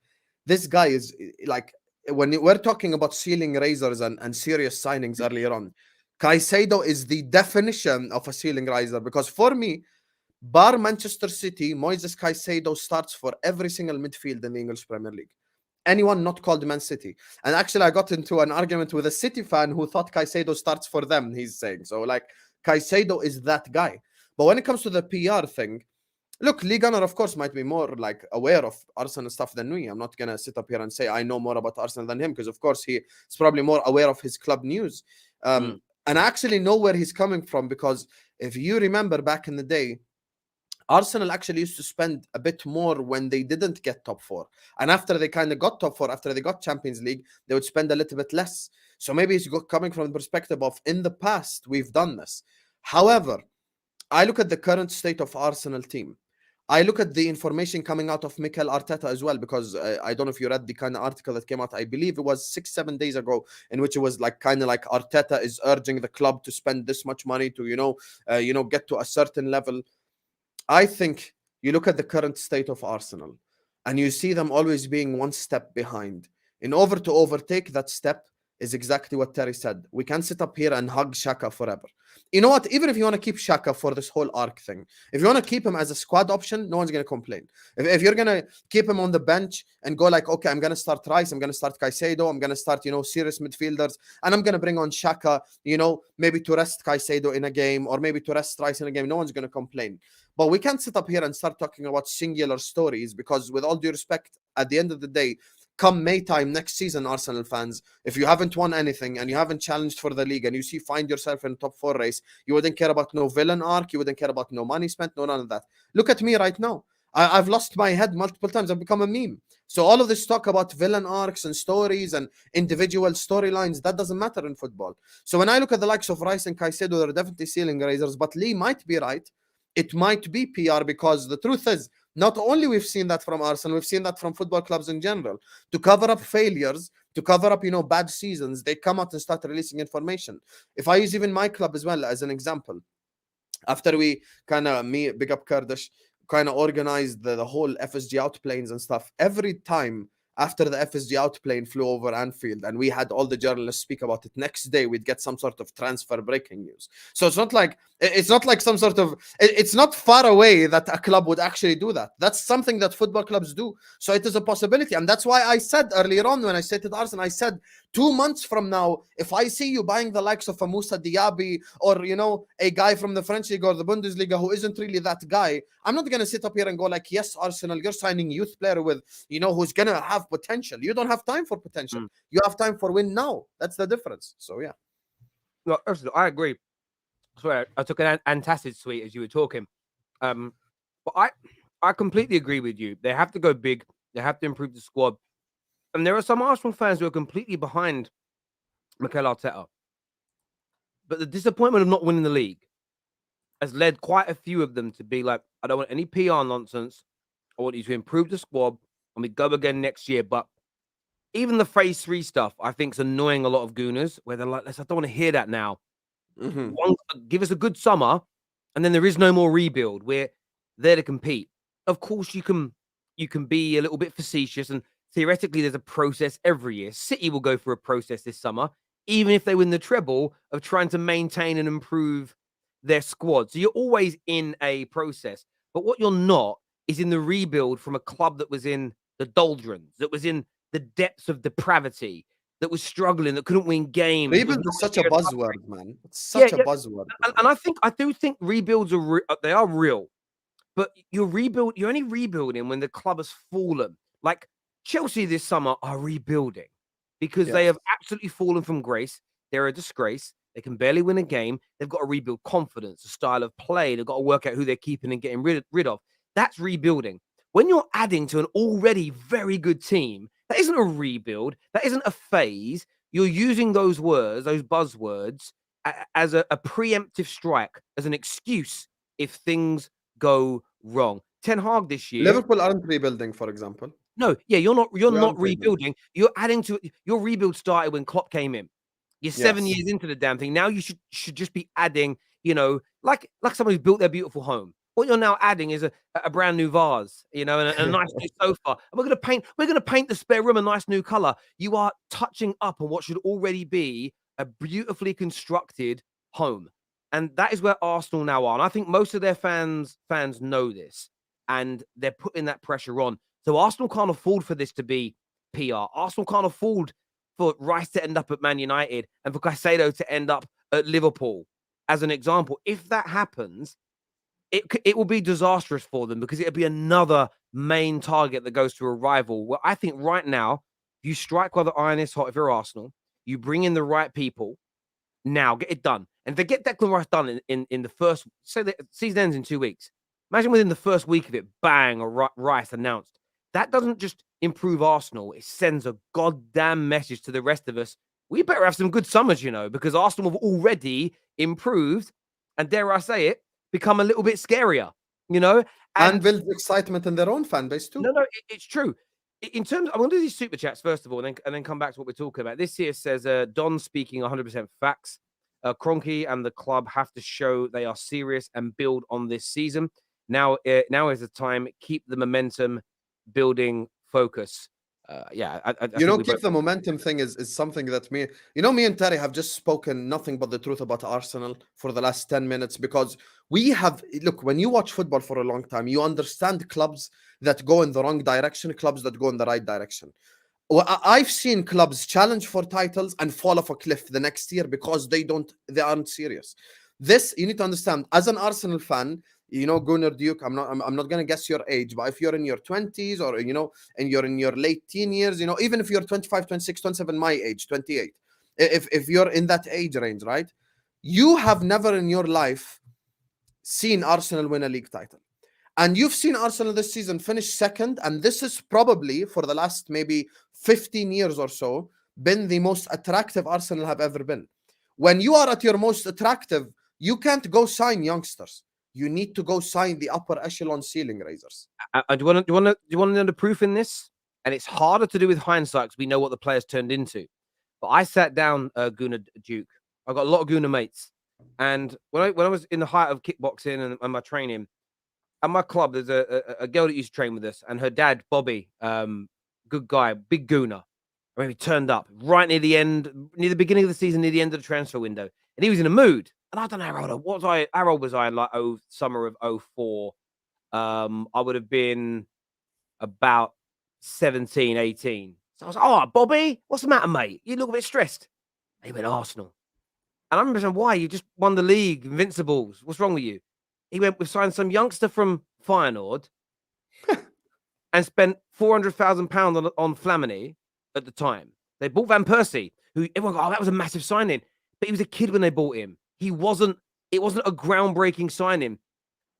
This guy is like, when we're talking about ceiling raisers and serious signings earlier on, Caicedo is the definition of a ceiling riser because for me, bar Manchester City, Moises Caicedo starts for every single midfield in the English Premier League. Anyone not called Man City. And actually, I got into an argument with a City fan who thought Caicedo starts for them, he's saying. So, like, Caicedo is that guy. But when it comes to the PR thing, look, Lee Gunner, of course, might be more like aware of Arsenal stuff than me. I'm not going to sit up here and say I know more about Arsenal than him because, of course, he is probably more aware of his club news. And I actually know where he's coming from because if you remember back in the day, Arsenal actually used to spend a bit more when they didn't get top 4. And after they kind of got top 4, after they got Champions League, they would spend a little bit less. So maybe it's coming from the perspective of in the past, we've done this. However, I look at the current state of Arsenal team. I look at the information coming out of Mikel Arteta as well, because I don't know if you read the kind of article that came out. I believe it was 6-7 days ago, in which it was like kind of like Arteta is urging the club to spend this much money to, get to a certain level. I think you look at the current state of Arsenal and you see them always being one step behind. In order to overtake that step is exactly what Terry said. We can't sit up here and hug Xhaka forever. You know what? Even if you want to keep Xhaka for this whole arc thing, if you want to keep him as a squad option, no one's going to complain. If you're going to keep him on the bench and go like, okay, I'm going to start Rice, I'm going to start Caicedo, I'm going to start, serious midfielders, and I'm going to bring on Xhaka, maybe to rest Caicedo in a game or maybe to rest Rice in a game, no one's going to complain. But we can't sit up here and start talking about singular stories because with all due respect, at the end of the day, come May time next season, Arsenal fans, if you haven't won anything and you haven't challenged for the league and you find yourself in top 4 race, you wouldn't care about no villain arc, you wouldn't care about no money spent, no none of that. Look at me right now. I've lost my head multiple times. I've become a meme. So all of this talk about villain arcs and stories and individual storylines, that doesn't matter in football. So when I look at the likes of Rice and Caicedo, they're definitely ceiling raisers, but Lee might be right. It might be PR because the truth is, not only we've seen that from Arsenal, we've seen that from football clubs in general. To cover up failures, to cover up, bad seasons, they come out and start releasing information. If I use even my club as well as an example, after we big up Kurdish, kind of organized the whole FSG outplanes and stuff, every time after the FSG outplane flew over Anfield and we had all the journalists speak about it, next day we'd get some sort of transfer breaking news. So it's not like some sort of, it's not far away that a club would actually do that. That's something that football clubs do. So it is a possibility. And that's why I said earlier on when I stated Arsenal, I said 2 months from now, if I see you buying the likes of a Moussa Diaby or, a guy from the French League or the Bundesliga who isn't really that guy, I'm not going to sit up here and go like, yes, Arsenal, you're signing youth player with, who's going to have potential. You don't have time for potential. You have time for win now. That's the difference. So, yeah. No, I agree. Sorry, I took an antacid sweet as you were talking. But I completely agree with you. They have to go big. They have to improve the squad. And there are some Arsenal fans who are completely behind Mikel Arteta. But the disappointment of not winning the league has led quite a few of them to be like, I don't want any PR nonsense. I want you to improve the squad and we go again next year. But even the phase 3 stuff, I think, is annoying a lot of Gooners where they're like, I don't want to hear that now. Give us a good summer and then there is no more rebuild. We're there to compete. Of course, you can be a little bit facetious and theoretically there's a process every year. City will go through a process this summer, even if they win the treble, of trying to maintain and improve their squad. So you're always in a process. But what you're not is in the rebuild from a club that was in the doldrums, that was in the depths of depravity, that was struggling, that couldn't win games. Rebuild is such a buzzword, man. It's such a buzzword. And I do think rebuilds they are real. But you're only rebuilding when the club has fallen. Like Chelsea this summer are rebuilding because they have absolutely fallen from grace. They're a disgrace. They can barely win a game. They've got to rebuild confidence, a style of play. They've got to work out who they're keeping and getting rid of. That's rebuilding. When you're adding to an already very good team, that isn't a rebuild. That isn't a phase. You're using those words, those buzzwords, as a preemptive strike, as an excuse if things go wrong. Ten Hag this year. Liverpool aren't rebuilding, for example. No, you're not rebuilding. You're adding to it. Your rebuild started when Klopp came in. You're 7 years into the damn thing. Now you should just be adding, like someone who's built their beautiful home. What you're now adding is a brand new vase, and a nice new sofa. And we're gonna paint the spare room a nice new color. You are touching up on what should already be a beautifully constructed home. And that is where Arsenal now are. And I think most of their fans know this. And they're putting that pressure on. So Arsenal can't afford for this to be PR. Arsenal can't afford for Rice to end up at Man United and for Caicedo to end up at Liverpool, as an example. If that happens, it will be disastrous for them because it'll be another main target that goes to a rival. Well, I think right now, you strike while the iron is hot if you're Arsenal. You bring in the right people. Now, get it done. And if they get Declan Rice done in the first, say the season ends in 2 weeks. Imagine within the first week of it, bang, a Rice announced. That doesn't just improve Arsenal. It sends a goddamn message to the rest of us. We better have some good summers, because Arsenal have already improved. And dare I say it, become a little bit scarier, And build excitement in their own fan base too. No, it's true. In terms, I'm going to do these super chats first of all, and then come back to what we're talking about. This here says, Don speaking 100% facts. Kroenke and the club have to show they are serious and build on this season. Now is the time. Keep the momentum building focus. Keep the momentum thing is something that me and Terry have just spoken nothing but the truth about Arsenal for the last 10 minutes because when you watch football for a long time, you understand clubs that go in the wrong direction, clubs that go in the right direction. Well, I've seen clubs challenge for titles and fall off a cliff the next year because they aren't serious. This, you need to understand, as an Arsenal fan, Gunnar Duke, I'm not going to guess your age, but if you're in your 20s or, and you're in your late teen years, even if you're 25, 26, 27, my age, 28, if you're in that age range, right? You have never in your life seen Arsenal win a league title. And you've seen Arsenal this season finish second, and this is probably, for the last maybe 15 years or so, been the most attractive Arsenal have ever been. When you are at your most attractive, you can't go sign youngsters. You need to go sign the upper echelon ceiling raisers. Do you want to know the proof in this? And it's harder to do with hindsight because we know what the players turned into. But I sat down, Gunnar Duke. I've got a lot of Gunnar mates. And when I was in the height of kickboxing and my training, at my club, there's a girl that used to train with us, and her dad, Bobby, good guy, big Gunnar. I mean, he turned up right near the beginning of the season, near the end of the transfer window, and he was in a mood. And I don't know how old was I in like summer of 2004? I would have been about 17, 18. So I was like, "Oh, Bobby, what's the matter, mate? You look a bit stressed." He went, "Arsenal." And I remember saying, "Why? You just won the league, Invincibles. What's wrong with you?" He went, "We've signed some youngster from Feyenoord and spent £400,000 on Flamini at the time. They bought Van Persie, who everyone go, oh, that was a massive signing. But he was a kid when they bought him. It wasn't a groundbreaking signing.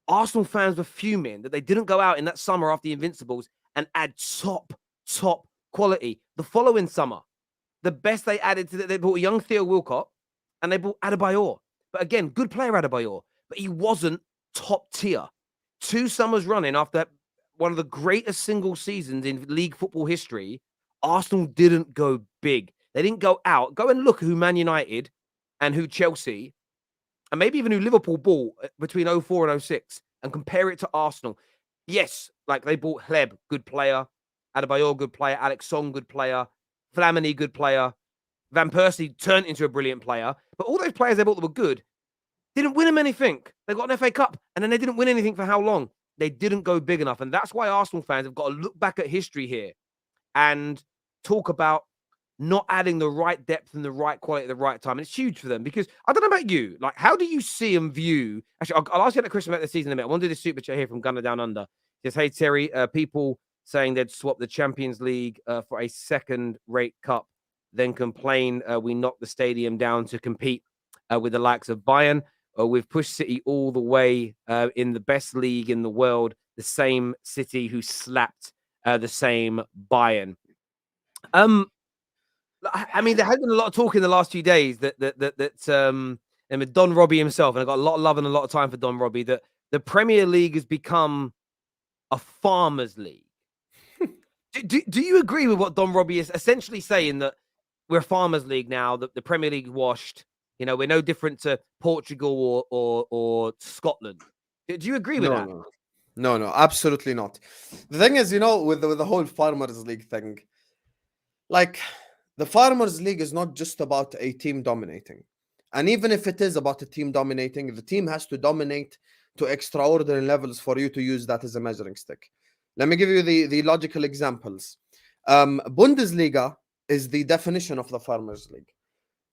Arsenal fans were fuming that they didn't go out in that summer after the Invincibles and add top quality. The following summer, the best they added to they bought a young Theo Wilcott and they bought Adebayor. But again, good player Adebayor, but he wasn't top tier. 2 summers running after one of the greatest single seasons in league football history, Arsenal didn't go big. They didn't go out. Go and look who Man United and who Chelsea and maybe even who Liverpool bought between 04 and 06 and compare it to Arsenal. Yes, like they bought Hleb, good player. Adebayor, good player. Alex Song, good player. Flamini, good player. Van Persie turned into a brilliant player. But all those players they bought that were good didn't win them anything. They got an FA Cup and then they didn't win anything for how long? They didn't go big enough. And that's why Arsenal fans have got to look back at history here and talk about not adding the right depth and the right quality at the right time. And it's huge for them because I don't know about you. Like, how do you see and view? Actually, I'll ask you that question about the season in a minute. I want to do this super chat here from Gunner Down Under. Just, hey, Terry, people saying they'd swap the Champions League for a second-rate cup, then complain we knocked the stadium down to compete with the likes of Bayern. We've pushed City all the way in the best league in the world, the same City who slapped the same Bayern. I mean, there has been a lot of talk in the last few days and Don Robbie himself, and I got a lot of love and a lot of time for Don Robbie, that the Premier League has become a farmers' league. do you agree with what Don Robbie is essentially saying, that we're a farmers' league now, that the Premier League washed? You know, we're no different to Portugal or Scotland. Do you agree with that? No, absolutely not. The thing is, you know, with the whole farmers' league thing, like, the Farmers League is not just about a team dominating. And even if it is about a team dominating, the team has to dominate to extraordinary levels for you to use that as a measuring stick. Let me give you the logical examples. Bundesliga is the definition of the Farmers League.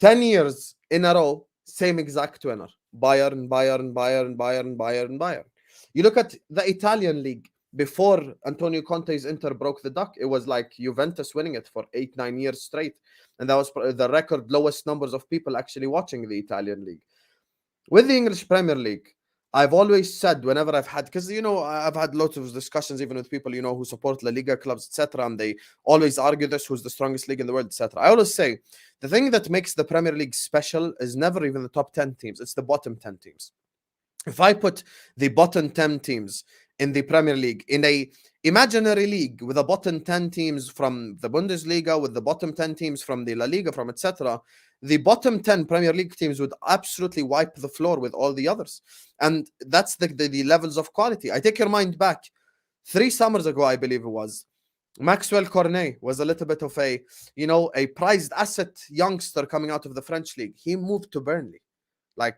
10 years in a row, same exact winner. Bayern, Bayern, Bayern, Bayern, Bayern, Bayern. You look at the Italian league. Before Antonio Conte's Inter broke the duck, it was like Juventus winning it for 8-9 years straight. And that was the record lowest numbers of people actually watching the Italian league. With the English Premier League, I've always said, whenever I've had, because, you know, I've had lots of discussions even with people, you know, who support La Liga clubs, etc. And they always argue this, who's the strongest league in the world, etc. I always say, the thing that makes the Premier League special is never even the top 10 teams. It's the bottom 10 teams. If I put the bottom 10 teams in the Premier League in a imaginary league with the bottom 10 teams from the Bundesliga, with the bottom 10 teams from the La Liga, from etc., the bottom 10 Premier League teams would absolutely wipe the floor with all the others. And that's the levels of quality. I take your mind back 3 summers ago, I believe it was. Maxwell Cornet was a little bit of a, you know, a prized asset youngster coming out of the French league. He moved to Burnley.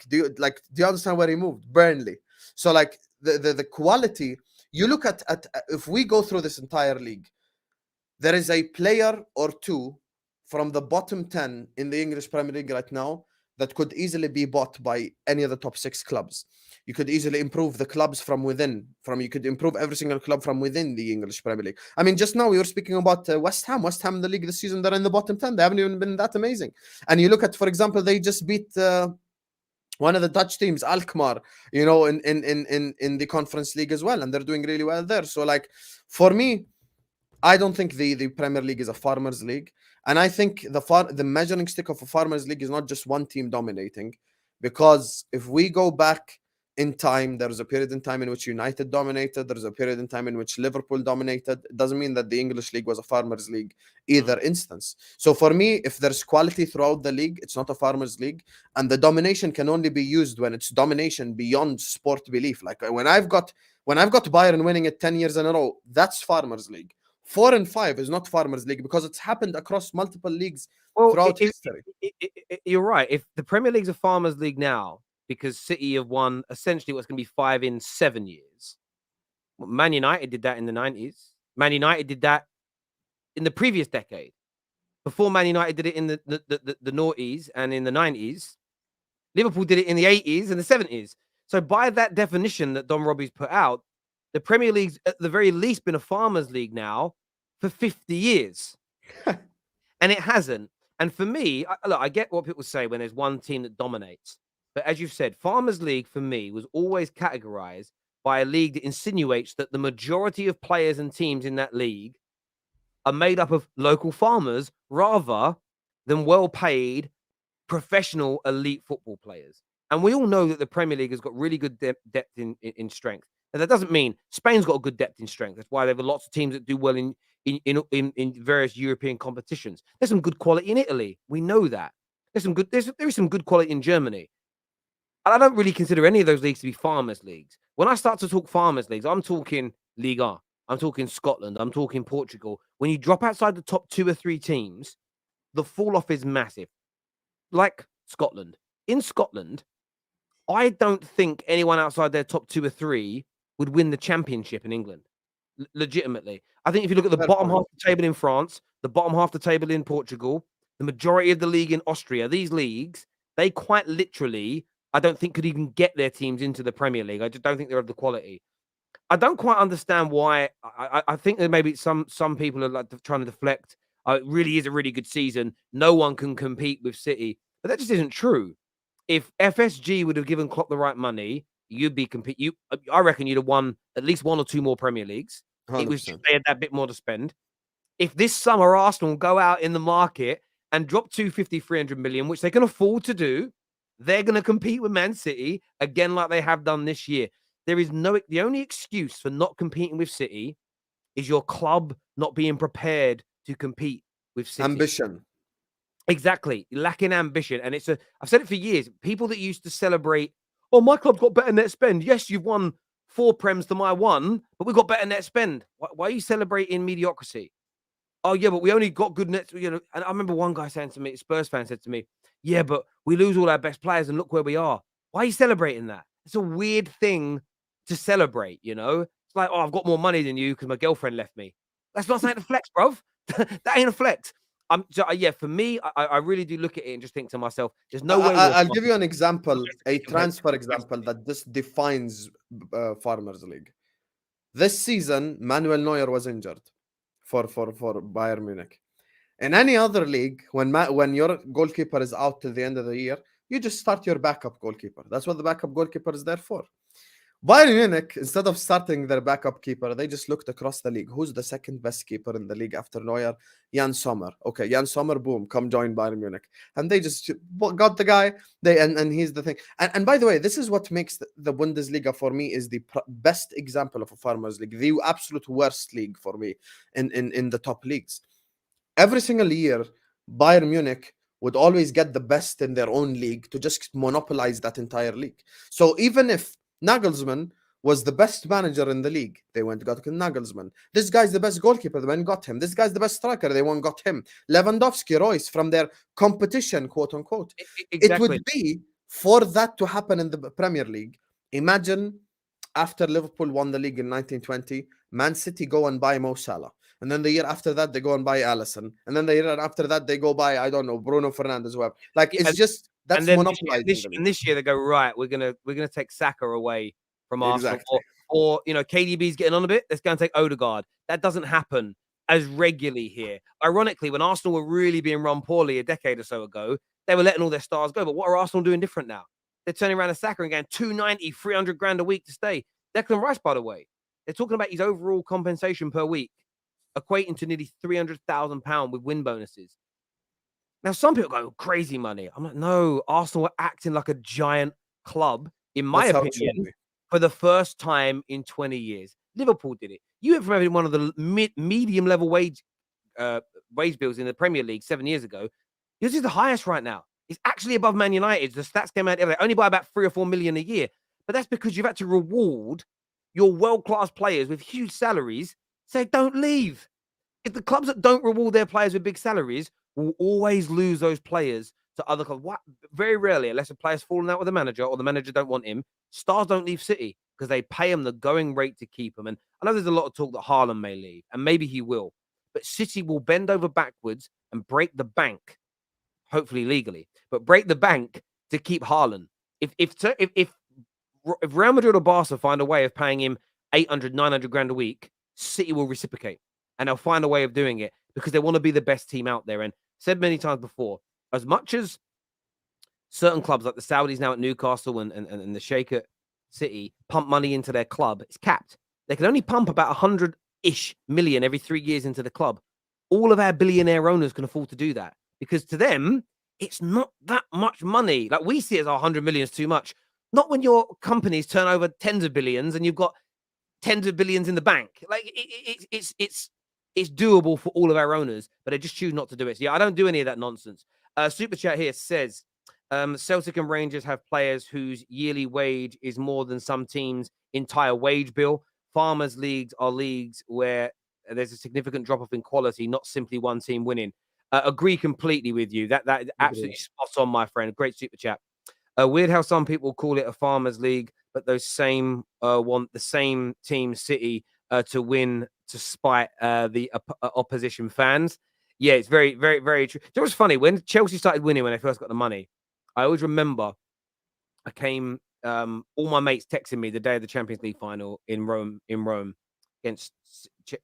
Do you understand where he moved? Burnley. So like the quality, you look at if we go through this entire league, there is a player or two from the bottom 10 in the English Premier League right now that could easily be bought by any of the top 6 clubs. You could easily improve the clubs from within. You could improve every single club from within the English Premier League. I mean, just now we were speaking about West Ham. West Ham in the league this season, they're in the bottom 10. They haven't even been that amazing. And you look at, for example, they just beat one of the Dutch teams, Alkmaar, you know, in the Conference League as well, and they're doing really well there. So, like, for me, I don't think the Premier League is a farmers' league, and I think the measuring stick of a farmers' league is not just one team dominating, because if we go back in time, there was a period in time in which United dominated. There was a period in time in which Liverpool dominated. It doesn't mean that the English league was a farmers' league either instance. So for me, if there's quality throughout the league, it's not a farmers' league. And the domination can only be used when it's domination beyond sport belief. Like when I've got Bayern winning it 10 years in a row, that's farmers' league. 4 and 5 is not farmers' league because it's happened across multiple leagues throughout history. You're right. If the Premier League's a farmers' league now, because City have won essentially what's going to be 5 in 7 years. Man United did that in the 90s. Man United did that in the previous decade. Before Man United did it in the noughties and in the 90s. Liverpool did it in the 80s and the 70s. So by that definition that Don Robbie's put out, the Premier League's at the very least been a farmers' league now for 50 years. And it hasn't. And for me, I get what people say when there's one team that dominates. But as you've said, Farmers League for me was always categorized by a league that insinuates that the majority of players and teams in that league are made up of local farmers rather than well-paid professional elite football players. And we all know that the Premier League has got really good depth in strength. And that doesn't mean Spain's got a good depth in strength. That's why there are lots of teams that do well in various European competitions. There's some good quality in Italy. We know that. There is some good quality in Germany. And I don't really consider any of those leagues to be farmers' leagues. When I start to talk farmers' leagues, I'm talking Liga, I'm talking Scotland, I'm talking Portugal. When you drop outside the top 2 or 3 teams, the fall off is massive. Like Scotland. In Scotland, I don't think anyone outside their top 2 or 3 would win the championship in England. Legitimately. I think if you look at the bottom half of the table in France, the bottom half of the table in Portugal, the majority of the league in Austria, these leagues, they quite literally, I don't think could even get their teams into the Premier League. I just don't think they're of the quality. I don't quite understand why. I think that maybe some people are like trying to deflect. It really is a really good season. No one can compete with City, but that just isn't true. If FSG would have given Klopp the right money, you'd be I reckon you'd have won at least 1 or 2 more Premier Leagues. 100%. It was just they had that bit more to spend. If this summer Arsenal go out in the market and drop 250, 300 million, which they can afford to do, they're going to compete with Man City again like they have done this year. The only excuse for not competing with City is your club not being prepared to compete with City. Ambition. Exactly. Lacking ambition. And I've said it for years. People that used to celebrate, oh, my club got better net spend. Yes, you've won 4 Prems to my 1, but we've got better net spend. Why are you celebrating mediocrity? Oh, yeah, but we only got good net. And I remember one guy saying to me, Spurs fan said to me, yeah, but we lose all our best players and look where we are. Why are you celebrating that? It's a weird thing to celebrate, It's like, oh, I've got more money than you because my girlfriend left me. That's not saying a flex, bruv. That ain't a flex. For me, I really do look at it and just think to myself, there's no way. I'll give you an example, a transfer example that just defines Farmers League. This season, Manuel Neuer was injured for Bayern Munich. In any other league, when your goalkeeper is out till the end of the year, you just start your backup goalkeeper. That's what the backup goalkeeper is there for. Bayern Munich, instead of starting their backup keeper, they just looked across the league. Who's the second best keeper in the league after Neuer? Jan Sommer. Okay, Jan Sommer, boom, come join Bayern Munich. And they just got the guy. And he's the thing. And by the way, this is what makes the Bundesliga for me is the best example of a farmers league. The absolute worst league for me in the top leagues. Every single year, Bayern Munich would always get the best in their own league to just monopolize that entire league. So even if Nagelsmann was the best manager in the league, they went and got Nagelsmann. This guy's the best goalkeeper, they went and got him. This guy's the best striker, they went and got him. Lewandowski, Royce, from their competition, quote unquote. Exactly. It would be for that to happen in the Premier League. Imagine after Liverpool won the league in 1920, Man City go and buy Mo Salah. And then the year after that, they go and buy Alisson. And then the year after that, they go buy, I don't know, Bruno Fernandes. Well, like it's just that's monopolizing. And this year they go, right, we're gonna take Xhaka away from Arsenal. Exactly. Or KDB's getting on a bit. Let's go and take Odegaard. That doesn't happen as regularly here. Ironically, when Arsenal were really being run poorly a decade or so ago, they were letting all their stars go. But what are Arsenal doing different now? They're turning around to Xhaka and going 290, 300 grand a week to stay. Declan Rice, by the way, they're talking about his overall compensation per week, equating to nearly £300,000 with win bonuses. Now, some people go, crazy money. I'm like, no, Arsenal are acting like a giant club, in my opinion, for the first time in 20 years. Liverpool did it. You went from having one of the medium level wage bills in the Premier League 7 years ago. Yours is the highest right now. It's actually above Man United. The stats came out the other day, only by about 3 or 4 million a year. But that's because you've had to reward your world-class players with huge salaries, so don't leave. If the clubs that don't reward their players with big salaries will always lose those players to other clubs. Very rarely, unless a player's fallen out with the manager or the manager don't want him, stars don't leave City because they pay him the going rate to keep him. And I know there's a lot of talk that Haaland may leave, and maybe he will. But City will bend over backwards and break the bank, hopefully legally, but break the bank to keep Haaland. If Real Madrid or Barca find a way of paying him 800, 900 grand a week, City will reciprocate. And they'll find a way of doing it because they want to be the best team out there. And said many times before, as much as certain clubs like the Saudis now at Newcastle and the Sheikh at City pump money into their club, it's capped. They can only pump about 100-ish million every 3 years into the club. all of our billionaire owners can afford to do that, because to them, it's not that much money. Like we see it as 100 million is too much. Not when your companies turn over tens of billions and you've got tens of billions in the bank. Like it's doable for all of our owners, but they just choose not to do it. So yeah, I don't do any of that nonsense. Super chat here says, Celtic and Rangers have players whose yearly wage is more than some teams' entire wage bill. Farmers' leagues are leagues where there's a significant drop off in quality, not simply one team winning. Agree completely with you. That absolutely spot on, my friend. Great super chat. Weird how some people call it a farmers' league, but those same want the same team, City, to win to spite the opposition fans. Yeah, it's very, very, very true. It was funny when Chelsea started winning when they first got the money. I always remember I came, all my mates texting me the day of the Champions League final in Rome against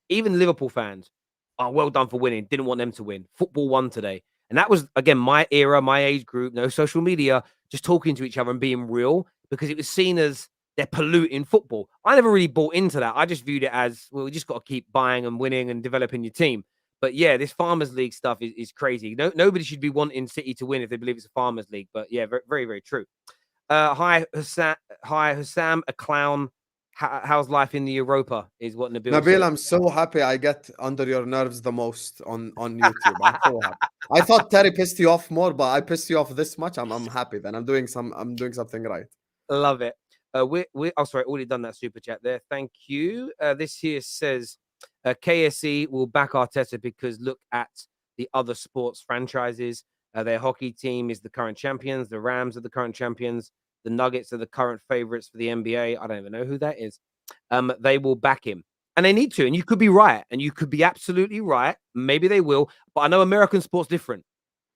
even Liverpool fans. Oh, well done for winning. Didn't want them to win. Football won today. And that was, again, my era, my age group, no social media, just talking to each other and being real, because it was seen as they're polluting football. I never really bought into that. I just viewed it as, well, we just got to keep buying and winning and developing your team. But yeah, this Farmers League stuff is crazy. Nobody should be wanting City to win if they believe it's a Farmers League. But yeah, very, very, very true. Hi, Husam, a clown. How's life in the Europa? Is what Nabil Nabil, said. I'm so happy I get under your nerves the most on YouTube. I'm so happy. I thought Terry pissed you off more, but I pissed you off this much. I'm happy then. I'm doing something right. Love it. Oh, sorry, already done that super chat there. Thank you. This here says KSE will back Arteta because look at the other sports franchises. Their hockey team is the current champions. The Rams are the current champions. The Nuggets are the current favorites for the NBA. I don't even know who that is. They will back him. And they need to. And you could be right. And you could be absolutely right. Maybe they will. But I know American sport's different.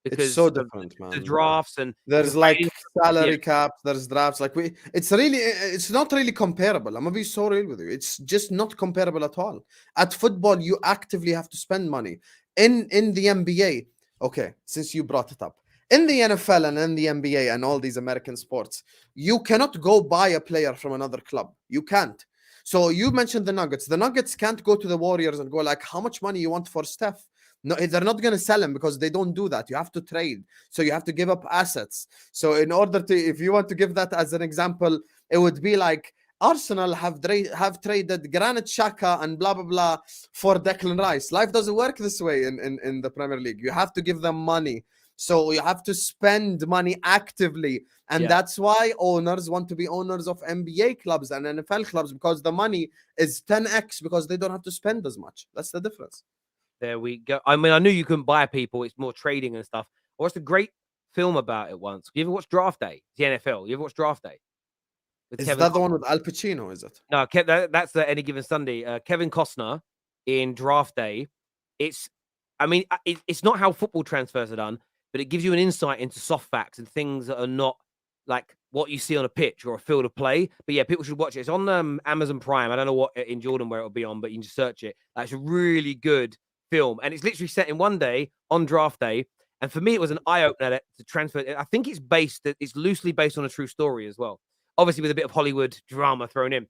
Because it's so different, man. The drafts and there's like salary caps, there's drafts. Like it's not really comparable. I'm gonna be so real with you. It's just not comparable at all. At football, you actively have to spend money. In the NBA, okay, since you brought it up. In the NFL and in the NBA and all these American sports, you cannot go buy a player from another club. You can't. So you mentioned the Nuggets. The Nuggets can't go to the Warriors and go like, how much money you want for Steph? No, they're not going to sell him because they don't do that. You have to trade. So you have to give up assets. So in order to, if you want to give that as an example, it would be like Arsenal have traded Granit Xhaka and blah, blah, blah for Declan Rice. Life doesn't work this way in the Premier League. You have to give them money. So you have to spend money actively. And that's why owners want to be owners of NBA clubs and NFL clubs, because the money is 10x because they don't have to spend as much. That's the difference. There we go. I mean, I knew you couldn't buy people. It's more trading and stuff. I watched a great film about it once. You ever watch Draft Day? The NFL. You ever watch Draft Day? Is that the one with Al Pacino, is it? No, that's the Any Given Sunday. Kevin Costner in Draft Day. It's not how football transfers are done, but it gives you an insight into soft facts and things that are not like what you see on a pitch or a field of play. But yeah, people should watch it. It's on Amazon Prime. I don't know what in Jordan where it'll be on, but you can just search it. That's a really good film, and it's literally set in one day on Draft Day. And for me, it was an eye-opener to transfer. I think it's loosely based on a true story as well, obviously with a bit of Hollywood drama thrown in.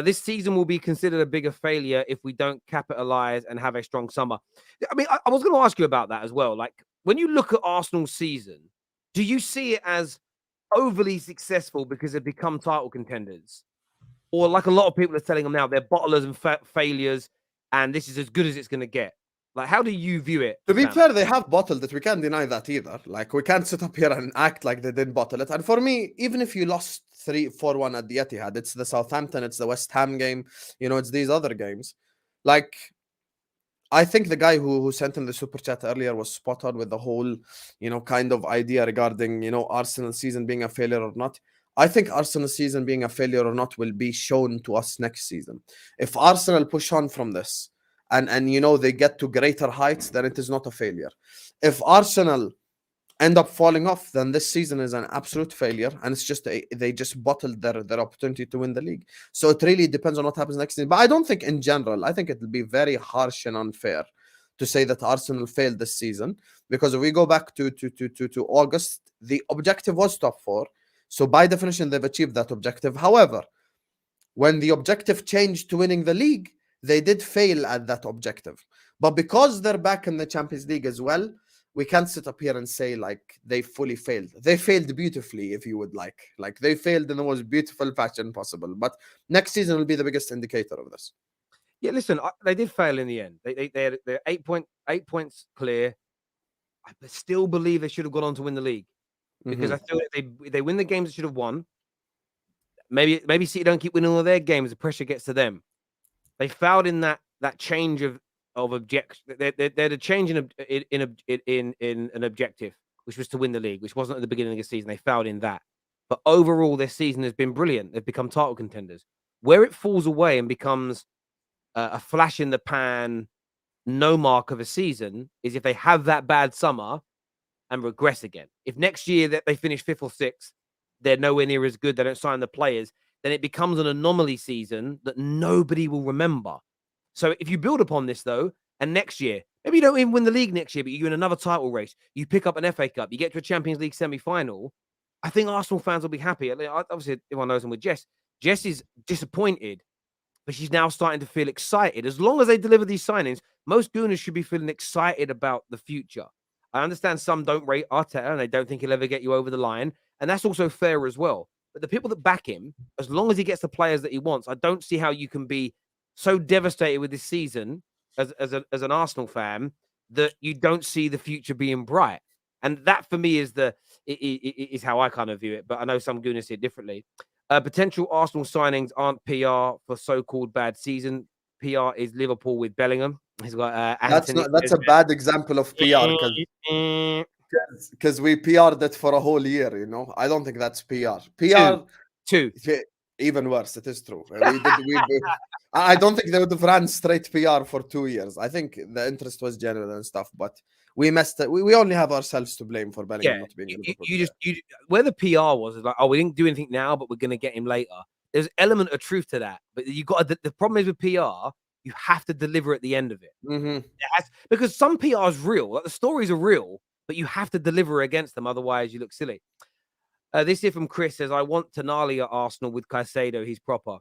This season will be considered a bigger failure if we don't capitalize and have a strong summer. I mean, I was going to ask you about that as well. Like, when you look at Arsenal's season, do you see it as overly successful because they've become title contenders? Or like a lot of people are telling them now, they're bottlers and failures, and this is as good as it's going to get? Like, how do you view it? To be fair, they have bottled it. We can't deny that either. Like, we can't sit up here and act like they didn't bottle it. And for me, even if you lost 3-4-1 at the Etihad, it's the Southampton, it's the West Ham game, it's these other games. Like, I think the guy who sent in the super chat earlier was spot on with the whole, kind of idea regarding, Arsenal season being a failure or not. I think Arsenal season being a failure or not will be shown to us next season. If Arsenal push on from this and they get to greater heights, then it is not a failure. If Arsenal end up falling off, then this season is an absolute failure, and it's just they just bottled their opportunity to win the league. So it really depends on what happens next season. But I don't think in general, I think it will be very harsh and unfair to say that Arsenal failed this season, because if we go back to August, the objective was top 4. So by definition, they've achieved that objective. However, when the objective changed to winning the league, they did fail at that objective. But because they're back in the Champions League as well, we can't sit up here and say like they fully failed. They failed beautifully, if you would like. Like they failed in the most beautiful fashion possible. But next season will be the biggest indicator of this. Yeah, listen, they did fail in the end. They're 8 points clear. I still believe they should have gone on to win the league because I feel that they win the games they should have won. Maybe City don't keep winning all their games. The pressure gets to them. They failed in that change of objection. They're the change in an objective, which was to win the league, which wasn't at the beginning of the season. They failed in that. But overall, their season has been brilliant. They've become title contenders. Where it falls away and becomes a flash in the pan, no mark of a season, is if they have that bad summer and regress again. If next year that they finish 5th or 6th, they're nowhere near as good, they don't sign the players, then it becomes an anomaly season that nobody will remember. So if you build upon this, though, and next year, maybe you don't even win the league next year, but you're in another title race, you pick up an FA Cup, you get to a Champions League semi-final, I think Arsenal fans will be happy. Obviously, everyone knows them with Jess. Jess is disappointed, but she's now starting to feel excited. As long as they deliver these signings, most Gooners should be feeling excited about the future. I understand some don't rate Arteta and they don't think he'll ever get you over the line. And that's also fair as well. But the people that back him, as long as he gets the players that he wants, I don't see how you can be so devastated with this season as an Arsenal fan that you don't see the future being bright. And that for me is is how I kind of view it. But I know some Gooners see it differently. Potential Arsenal signings aren't PR for so-called bad season. PR is Liverpool with Bellingham. He's got that's a bad example of PR because we PR'd it for a whole year. You know, I don't think that's PR. Two. Even worse. It is true. I don't think they would have ran straight PR for 2 years. I think the interest was genuine and stuff, but we messed it. We only have ourselves to blame for Bellingham not being. Where the PR was like, oh, we didn't do anything now, but we're going to get him later. There's an element of truth to that, but you got the problem is with PR, you have to deliver at the end of it. Because some PR is real, like the stories are real, but you have to deliver against them, otherwise you look silly. This here from Chris says, I want Tonali at Arsenal with Caicedo. He's proper.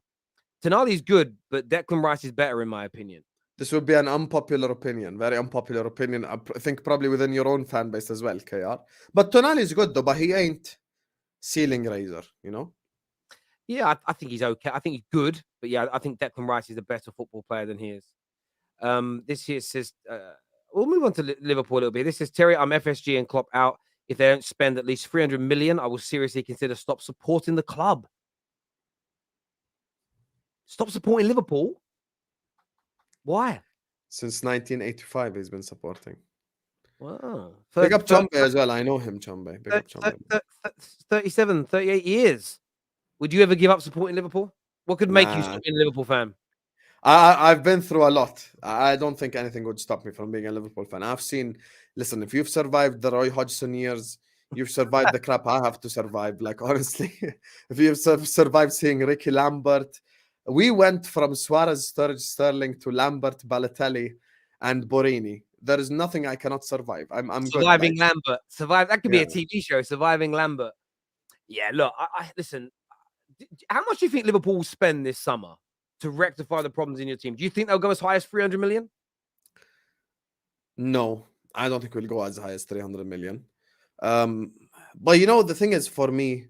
Tonali's good, but Declan Rice is better in my opinion. This would be an unpopular opinion, very unpopular opinion. I think probably within your own fan base as well, KR. But Tonali is good though, but he ain't ceiling raiser, you know? Yeah, I think he's okay. I think he's good, but yeah, I think Declan Rice is a better football player than he is. This here says, we'll move on to Liverpool a little bit. This says, Terry, I'm FSG and Klopp out. If they don't spend at least 300 million, I will seriously consider stop supporting the club. Stop supporting Liverpool? Why? Since 1985, he's been supporting. Wow. Pick up Chambe as well. I know him, Chambe. 37, 38 years. Would you ever give up supporting Liverpool? What could make you stop being a Liverpool fan? I've been through a lot. I don't think anything would stop me from being a Liverpool fan. I've seen, listen, if you've survived the Roy Hodgson years, you've survived the crap I have to survive. Like, honestly, if you've survived seeing Ricky Lambert, we went from Suarez, Sturridge, Sterling to Lambert, Balotelli, and Borini. There is nothing I cannot survive. I'm surviving good. Lambert. Survive. That could be a TV show. Surviving Lambert. Yeah. Look, I listen. How much do you think Liverpool will spend this summer to rectify the problems in your team? Do you think they'll go as high as 300 million? No, I don't think we'll go as high as 300 million. But you know, the thing is, for me,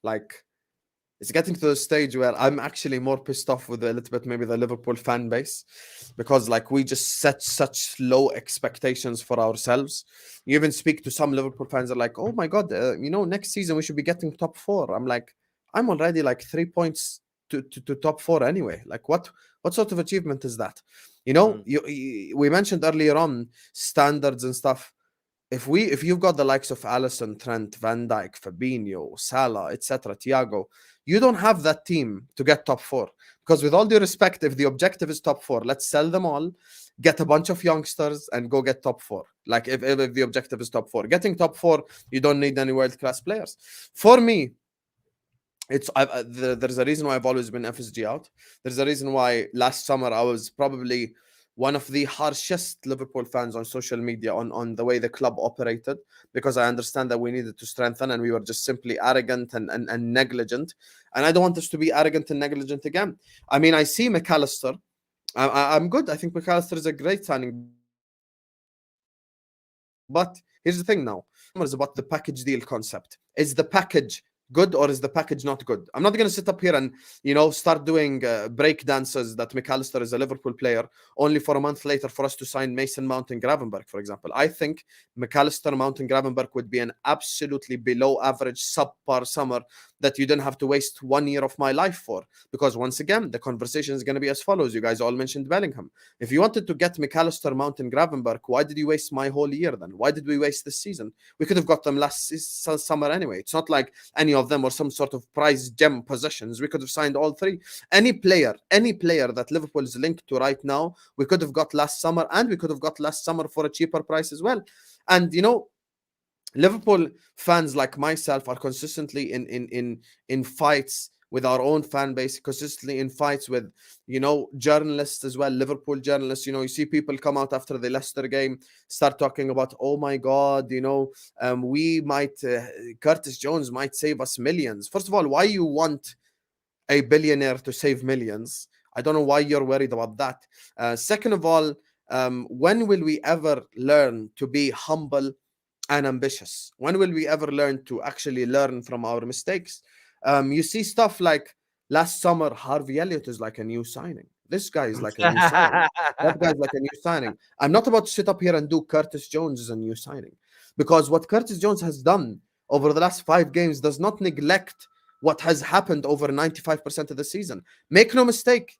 like, it's getting to the stage where I'm actually more pissed off with a little bit maybe the Liverpool fan base, because like we just set such low expectations for ourselves. You even speak to some Liverpool fans are like, oh my God, you know, next season we should be getting top 4. I'm like, I'm already like 3 points to top 4 anyway. Like what sort of achievement is that? You know, we mentioned earlier on standards and stuff. If you've got the likes of Alisson, Trent, Van Dijk, Fabinho, Salah, etc., Thiago, you don't have that team to get top 4. Because with all due respect, if the objective is top 4, let's sell them all, get a bunch of youngsters, and go get top 4. Like if the objective is top 4, getting top 4, you don't need any world-class players. For me, there's a reason why I've always been FSG out. There's a reason why last summer I was probably one of the harshest Liverpool fans on social media on the way the club operated, because I understand that we needed to strengthen and we were just simply arrogant and negligent. And I don't want us to be arrogant and negligent again. I mean, I see McAllister. I'm good. I think McAllister is a great signing. But here's the thing now. It's about the package deal concept. Is the package good or is the package not good? I'm not going to sit up here and, start doing break dances that McAllister is a Liverpool player only for a month later for us to sign Mason Mount and Gravenberg, for example. I think McAllister, Mount and Gravenberg would be an absolutely below average subpar summer that you didn't have to waste 1 year of my life for. Because once again, the conversation is going to be as follows. You guys all mentioned Bellingham. If you wanted to get McAllister, Mount and Gravenberg, why did you waste my whole year then? Why did we waste this season? We could have got them last summer anyway. It's not like any of them were some sort of prize gem possessions. We could have signed all three. Any player that Liverpool is linked to right now, we could have got last summer, and we could have got last summer for a cheaper price as well. And Liverpool fans like myself are consistently in fights with our own fan base, consistently in fights with, journalists as well, Liverpool journalists. You see people come out after the Leicester game, start talking about, oh my God, we might, Curtis Jones might save us millions. First of all, why you want a billionaire to save millions? I don't know why you're worried about that. Second of all, when will we ever learn to be humble and ambitious? When will we ever learn to actually learn from our mistakes? You see stuff like last summer, Harvey Elliott is like a new signing. This guy is like a new signing. That guy's like a new signing. I'm not about to sit up here and do Curtis Jones as a new signing, because what Curtis Jones has done over the last 5 games does not neglect what has happened over 95% of the season. Make no mistake,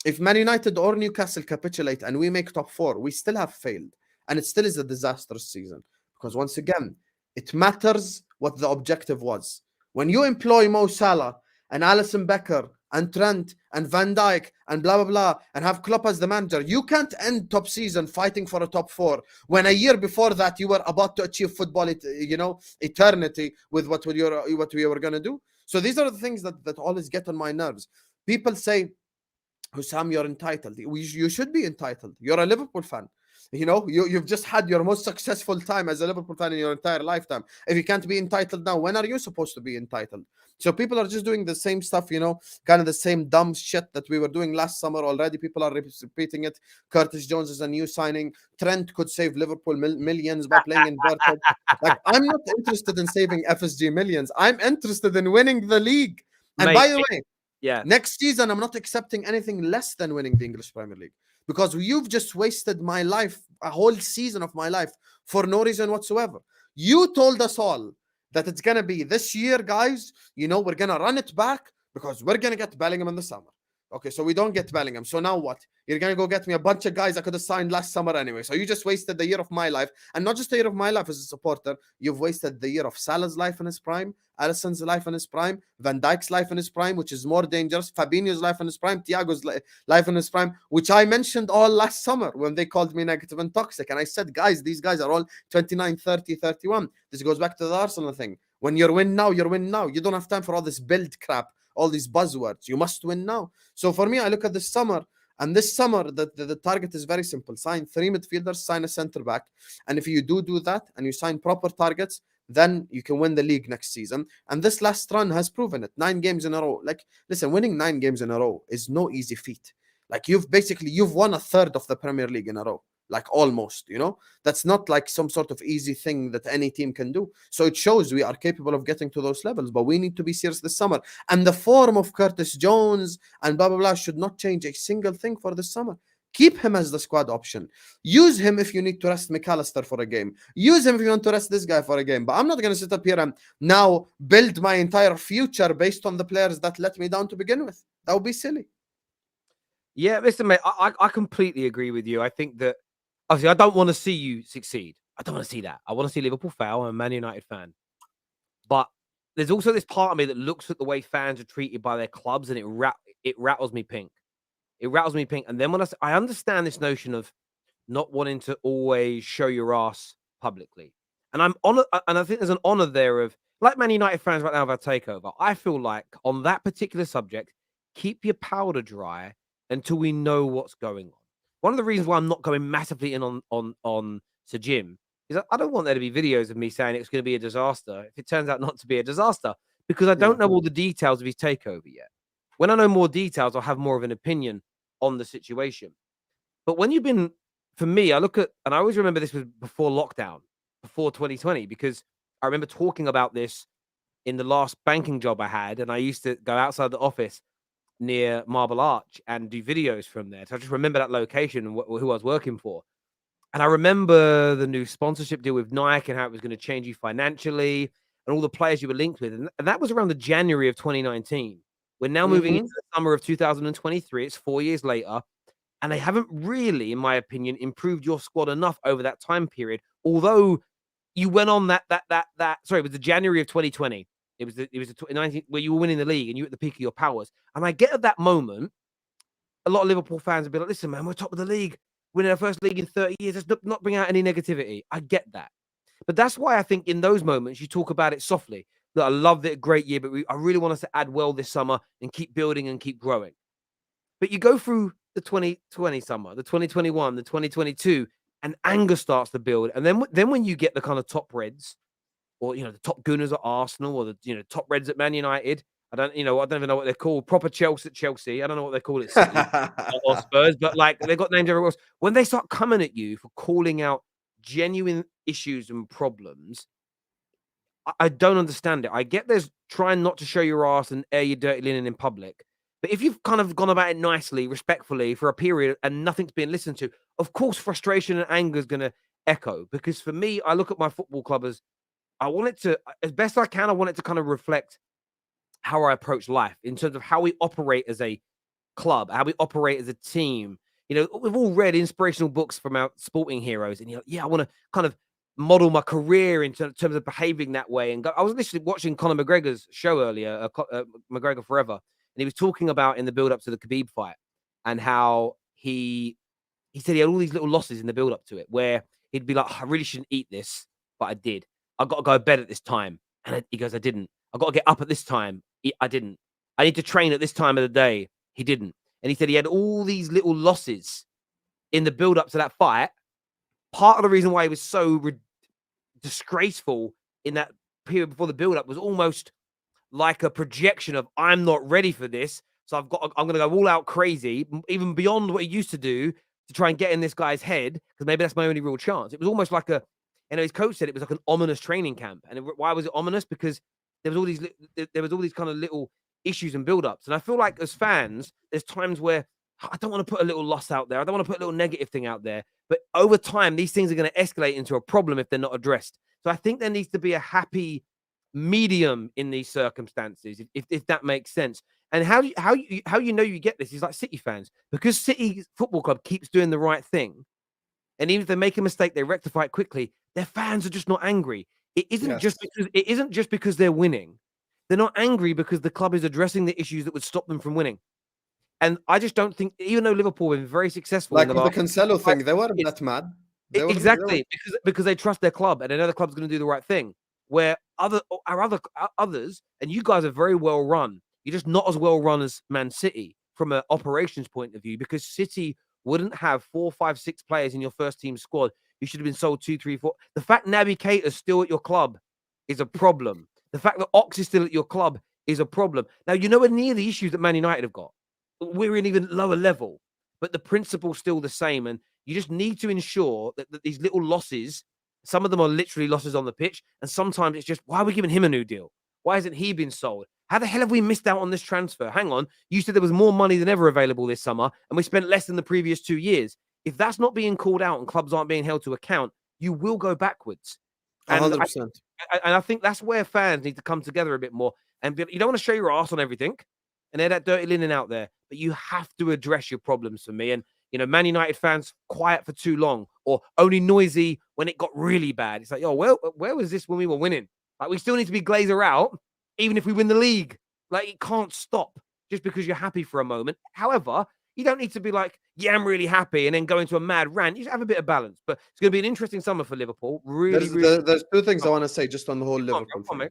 if Man United or Newcastle capitulate and we make top 4, we still have failed. And it still is a disastrous season. Because once again, it matters what the objective was. When you employ Mo Salah and Alisson Becker and Trent and Van Dijk and blah, blah, blah, and have Klopp as the manager, you can't end top season fighting for a top 4 when a year before that you were about to achieve football, eternity with what we were going to do. So these are the things that always get on my nerves. People say, Husam, you're entitled. You should be entitled. You're a Liverpool fan. You've just had your most successful time as a Liverpool fan in your entire lifetime. If you can't be entitled now, when are you supposed to be entitled? So people are just doing the same stuff, kind of the same dumb shit that we were doing last summer already. People are repeating it. Curtis Jones is a new signing. Trent could save Liverpool millions by playing inverted. Like, I'm not interested in saving FSG millions. I'm interested in winning the league. And Mate, by the way, yeah, next season, I'm not accepting anything less than winning the English Premier League, because you've just wasted my life, a whole season of my life, for no reason whatsoever. You told us all that it's going to be this year, guys. We're going to run it back because we're going to get Bellingham in the summer. Okay, so we don't get Bellingham. So now what? You're going to go get me a bunch of guys I could have signed last summer anyway. So you just wasted the year of my life. And not just the year of my life as a supporter. You've wasted the year of Salah's life in his prime, Alisson's life in his prime, Van Dijk's life in his prime, which is more dangerous, Fabinho's life in his prime, Thiago's life in his prime, which I mentioned all last summer when they called me negative and toxic. And I said, guys, these guys are all 29, 30, 31. This goes back to the Arsenal thing. When you're win now, you're win now. You don't have time for all this build crap, all these buzzwords. You must win now. So for me, I look at this summer, and this summer, the target is very simple. Sign 3 midfielders, sign a center back. And if you do that and you sign proper targets, then you can win the league next season. And this last run has proven it. 9 games in a row. Like, listen, winning 9 games in a row is no easy feat. Like, you've won a third of the Premier League in a row. Like, almost, that's not like some sort of easy thing that any team can do. So it shows we are capable of getting to those levels, but we need to be serious this summer. And the form of Curtis Jones and blah, blah, blah should not change a single thing for this summer. Keep him as the squad option. Use him if you need to rest McAllister for a game. Use him if you want to rest this guy for a game. But I'm not going to sit up here and now build my entire future based on the players that let me down to begin with. That would be silly. Yeah, listen, mate, I completely agree with you. I think that, obviously, I don't want to see you succeed. I don't want to see that. I want to see Liverpool fail. I'm a Man United fan. But there's also this part of me that looks at the way fans are treated by their clubs, and it rattles me pink. It rattles me pink. And then when I understand this notion of not wanting to always show your ass publicly. And I'm on, and I think there's an honor there of, like Man United fans right now of our takeover. I feel like on that particular subject, keep your powder dry until we know what's going on. One of the reasons why I'm not going massively in on Sir Jim is I don't want there to be videos of me saying it's going to be a disaster if it turns out not to be a disaster, because I don't know all the details of his takeover yet. When I know more details, I'll have more of an opinion on the situation. But when you've been, for me, I look at, and I always remember this was before lockdown, before 2020, because I remember talking about this in the last banking job I had, and I used to go outside the office near Marble Arch and do videos from there. So I just remember that location and who I was working for. And I remember the new sponsorship deal with Nike and how it was going to change you financially and all the players you were linked with. And that was around the January of 2019. We're now moving into the summer of 2023. It's 4 years later. And they haven't really, in my opinion, improved your squad enough over that time period. Although you went on sorry, it was the January of 2020. It was the 2019 where you were winning the league and you were at the peak of your powers. And I get at that moment, a lot of Liverpool fans would be like, listen, man, we're top of the league, winning our first league in 30 years. Let's not bring out any negativity. I get that. But that's why I think in those moments, you talk about it softly. That I loved it, a great year, but I really want us to add well this summer and keep building and keep growing. But you go through the 2020 summer, the 2021, the 2022, and anger starts to build. And then when you get the kind of top Reds, or the top Gunners at Arsenal, or the top Reds at Man United, I don't even know what they're called. Proper Chelsea at Chelsea. I don't know what they call it, City or Spurs, but like they've got names everywhere else. When they start coming at you for calling out genuine issues and problems, I don't understand it. I get there's trying not to show your ass and air your dirty linen in public. But if you've kind of gone about it nicely, respectfully for a period and nothing's being listened to, of course, frustration and anger is going to echo. Because for me, I look at my football club as I want it to, as best I can, I want it to kind of reflect how I approach life in terms of how we operate as a club, how we operate as a team. We've all read inspirational books from our sporting heroes, and I want to kind of model my career in terms of behaving that way. And I was literally watching Conor McGregor's show earlier, McGregor Forever, and he was talking about in the build-up to the Khabib fight and how he said he had all these little losses in the build-up to it where he'd be like, I really shouldn't eat this, but I did. I got to go to bed at this time. And he goes, I didn't. I got to get up at this time. I didn't. I need to train at this time of the day. He didn't. And he said he had all these little losses in the build-up to that fight. Part of the reason why he was so disgraceful in that period before the build-up was almost like a projection of I'm not ready for this. So I'm going to go all out crazy, even beyond what he used to do to try and get in this guy's head, because maybe that's my only real chance. It was almost like his coach said it was like an ominous training camp. And why was it ominous? Because there was all these kind of little issues and build-ups. And I feel like as fans, there's times where I don't want to put a little loss out there. I don't want to put a little negative thing out there. But over time, these things are going to escalate into a problem if they're not addressed. So I think there needs to be a happy medium in these circumstances, if that makes sense. And how you get this is like City fans, because City Football Club keeps doing the right thing, and even if they make a mistake, they rectify it quickly. Their fans are just not angry. It isn't just because they're winning. They're not angry because the club is addressing the issues that would stop them from winning. And I just don't think, even though Liverpool have been very successful, like with the Caicedo thing, they weren't that mad. Because they trust their club and another club's going to do the right thing. Where others, and you guys are very well run. You're just not as well run as Man City from an operations point of view, because City wouldn't have 4, 5, 6 players in your first team squad. You should have been sold 2, 3, 4. The fact Naby Keita's still at your club is a problem. The fact that Ox is still at your club is a problem. Now, you're nowhere near the issues that Man United have got. We're in even lower level, but the principle's still the same. And you just need to ensure that these little losses, some of them are literally losses on the pitch, and sometimes it's just, why are we giving him a new deal? Why hasn't he been sold? How the hell have we missed out on this transfer? Hang on. You said there was more money than ever available this summer, and we spent less than the previous 2 years. If that's not being called out and clubs aren't being held to account, you will go backwards. 100%. And I think that's where fans need to come together a bit more. And you don't want to show your ass on everything and air that dirty linen out there, but you have to address your problems for me. And, Man United fans quiet for too long, or only noisy when it got really bad. It's like, where was this when we were winning? Like, we still need to be Glazer out, even if we win the league. Like, it can't stop just because you're happy for a moment. However, you don't need to be like, yeah, I'm really happy, and then go into a mad rant. You just have a bit of balance. But it's going to be an interesting summer for Liverpool. There's two things I want to say just on the whole Liverpool thing.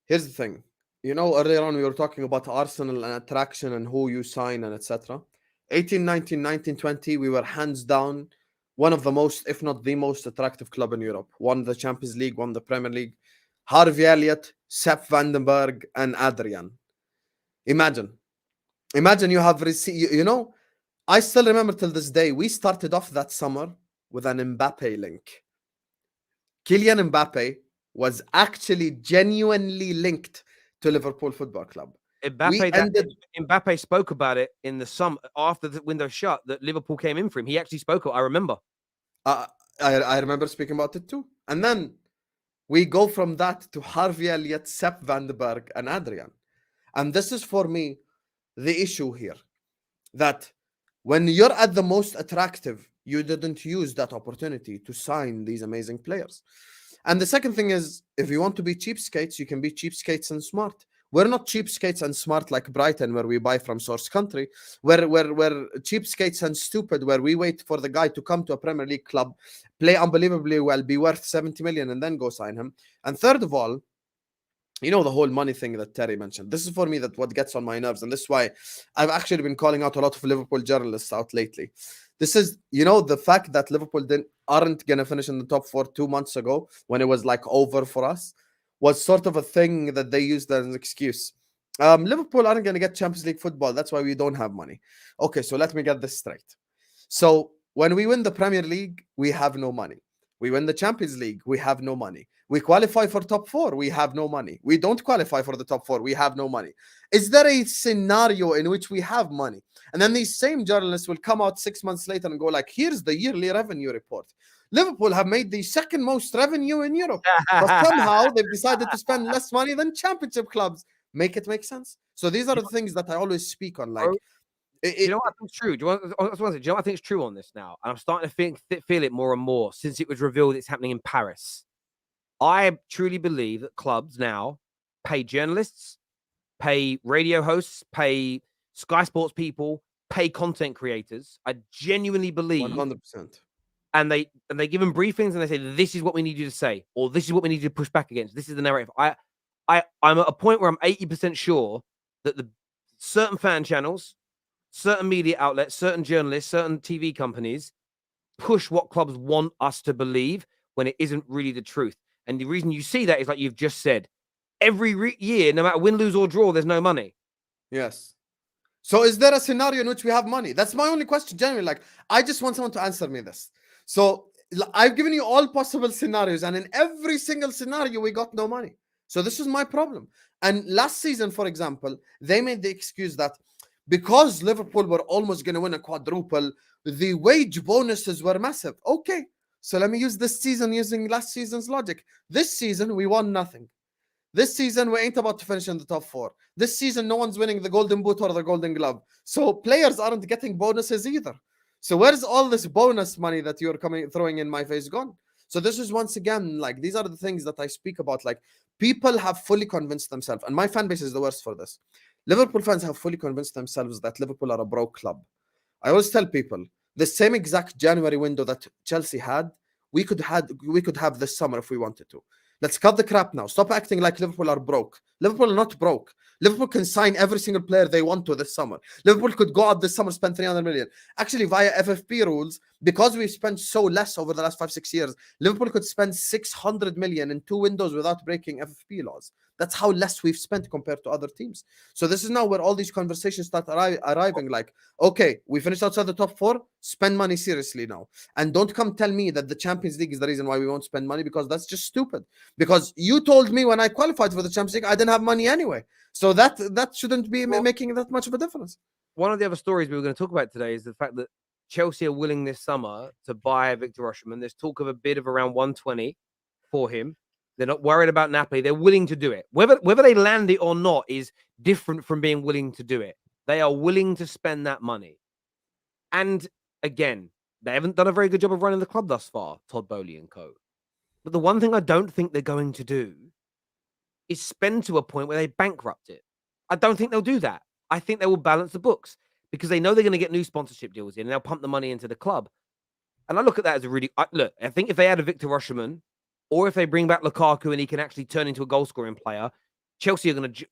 Here's the thing. Earlier on, we were talking about Arsenal and attraction and who you sign and etc. 18, 19, 19, 20, we were hands down one of the most, if not the most attractive club in Europe. Won the Champions League, won the Premier League. Harvey Elliott, Sepp Vandenberg, and Adrian. Imagine you have received, I still remember till this day, we started off that summer with an Mbappe link. Kylian Mbappe was actually genuinely linked to Liverpool Football Club. Mbappe spoke about it in the summer after the window shut that Liverpool came in for him. He actually spoke. I remember. I remember speaking about it too. And then we go from that to Harvey Elliott, Sepp van den Berg, and Adrian. And this is for me the issue here. That when you're at the most attractive, you didn't use that opportunity to sign these amazing players. And the second thing is, if you want to be cheapskates, you can be cheapskates and smart. We're not cheapskates and smart like Brighton, where we buy from source country. We're cheapskates and stupid, where we wait for the guy to come to a Premier League club, play unbelievably well, be worth 70 million, and then go sign him. And third of all, you know, the whole money thing that Terry mentioned. This is for me that what gets on my nerves. And this is why I've actually been calling out a lot of Liverpool journalists out lately. This is, you know, the fact that Liverpool aren't going to finish in the top 4 2 months ago when it was like over for us was sort of a thing that they used as an excuse. Liverpool aren't going to get Champions League football. That's why we don't have money. Okay, so let me get this straight. So when we win the Premier League, we have no money. We win the Champions League, we have no money. We qualify for top 4, we have no money. We don't qualify for the top 4, we have no money. Is there a scenario in which we have money? And then these same journalists will come out 6 months later and go like, here's the yearly revenue report. Liverpool have made the second most revenue in Europe. But somehow they've decided to spend less money than championship clubs. Make it make sense? So these are the things that I always speak on. Like, you know what I think is true? Do you know what I think is true on this now? And I'm starting to feel it more and more since it was revealed it's happening in Paris. I truly believe that clubs now pay journalists, pay radio hosts, pay Sky Sports people, pay content creators. I genuinely believe 100%. And they give them briefings and they say, this is what we need you to say, or this is what we need you to push back against. This is the narrative. I'm at a point where I'm 80% sure that the certain fan channels, certain media outlets, certain journalists, certain TV companies push what clubs want us to believe when it isn't really the truth. And the reason you see that is like you've just said, every year, no matter win, lose, or draw, there's no money. Yes. So is there a scenario in which we have money? That's my only question, genuinely. Like, I just want someone to answer me this. So I've given you all possible scenarios, and in every single scenario, we got no money. So this is my problem. And last season, for example, they made the excuse that because Liverpool were almost going to win a quadruple, the wage bonuses were massive. Okay, so let me use this season using last season's logic. This season, we won nothing. This season, we ain't about to finish in the top 4. This season, no one's winning the Golden Boot or the Golden Glove. So players aren't getting bonuses either. So where's all this bonus money that you're throwing in my face gone? So this is once again, like, these are the things that I speak about. Like, people have fully convinced themselves, and my fan base is the worst for this. Liverpool fans have fully convinced themselves that Liverpool are a broke club. I always tell people, the same exact January window that Chelsea had, we could have this summer if we wanted to. Let's cut the crap now. Stop acting like Liverpool are broke. Liverpool are not broke. Liverpool can sign every single player they want to this summer. Liverpool could go out this summer, spend 300 million. Actually, via FFP rules, because we've spent so less over the last 5-6 years, Liverpool could spend 600 million in 2 windows without breaking FFP laws. That's how less we've spent compared to other teams. So this is now where all these conversations start arriving. Like, okay, we finished outside the top 4, spend money seriously now. And don't come tell me that the Champions League is the reason why we won't spend money, because that's just stupid. Because you told me when I qualified for the Champions League, I didn't have money anyway. So that shouldn't be making that much of a difference. One of the other stories we were going to talk about today is the fact that Chelsea are willing this summer to buy Victor Osimhen. There's talk of a bid of around 120 for him. They're not worried about Napoli. They're willing to do it. Whether they land it or not is different from being willing to do it. They are willing to spend that money. And again, they haven't done a very good job of running the club thus far, Todd Boehly and co. But the one thing I don't think they're going to do is spend to a point where they bankrupt it. I don't think they'll do that. I think they will balance the books because they know they're going to get new sponsorship deals in and they'll pump the money into the club. And I look at that as a really... Look, I think if they add a Victor Osimhen, or if they bring back Lukaku and he can actually turn into a goal-scoring player, Chelsea are going to...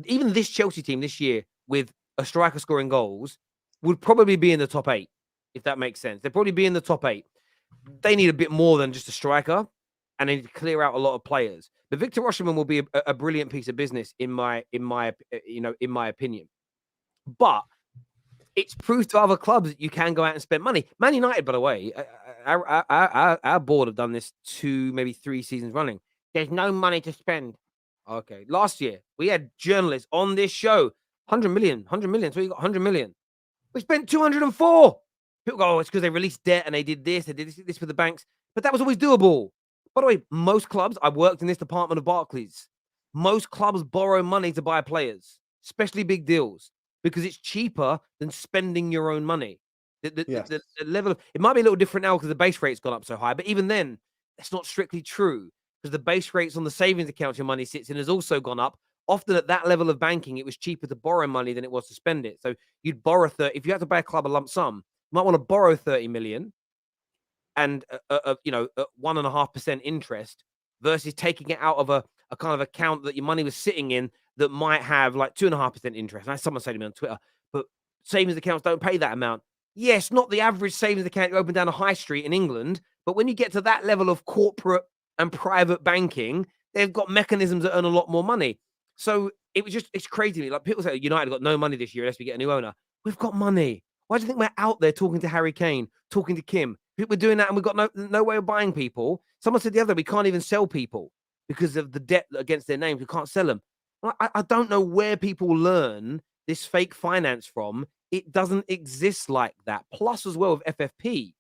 Even this Chelsea team this year with a striker scoring goals would probably be in the top 8, if that makes sense. They'd probably be in the top 8. They need a bit more than just a striker, and they need to clear out a lot of players. But Victor Osimhen will be a brilliant piece of business in my opinion. But it's proof to other clubs that you can go out and spend money. Man United, by the way, our board have done this 2, maybe 3 seasons running. There's no money to spend. Okay. Last year, we had journalists on this show. 100 million. So you got 100 million. We spent 204. People go, oh, it's because they released debt and they did this for the banks. But that was always doable. By the way, most clubs, I've worked in this department of Barclays. Most clubs borrow money to buy players, especially big deals, because it's cheaper than spending your own money. The level of it might be a little different now because the base rate's gone up so high, but even then, that's not strictly true because the base rates on the savings account your money sits in has also gone up. Often at that level of banking, it was cheaper to borrow money than it was to spend it. So you'd borrow 30. If you had to buy a club a lump sum, you might want to borrow 30 million and 1.5% interest versus taking it out of a kind of account that your money was sitting in that might have like 2.5% interest. And someone said to me on Twitter, but savings accounts don't pay that amount. Yes, not the average savings account you open down a high street in England, but when you get to that level of corporate and private banking, they've got mechanisms that earn a lot more money. So it's crazy to me. Like people say, United got no money this year unless we get a new owner. We've got money. Why do you think we're out there talking to Harry Kane, talking to Kim? We're doing that and we've got no way of buying people. Someone said the other day, we can't even sell people because of the debt against their names. We can't sell them. I don't know where people learn this fake finance from. It doesn't exist like that. Plus, as well, with FFP,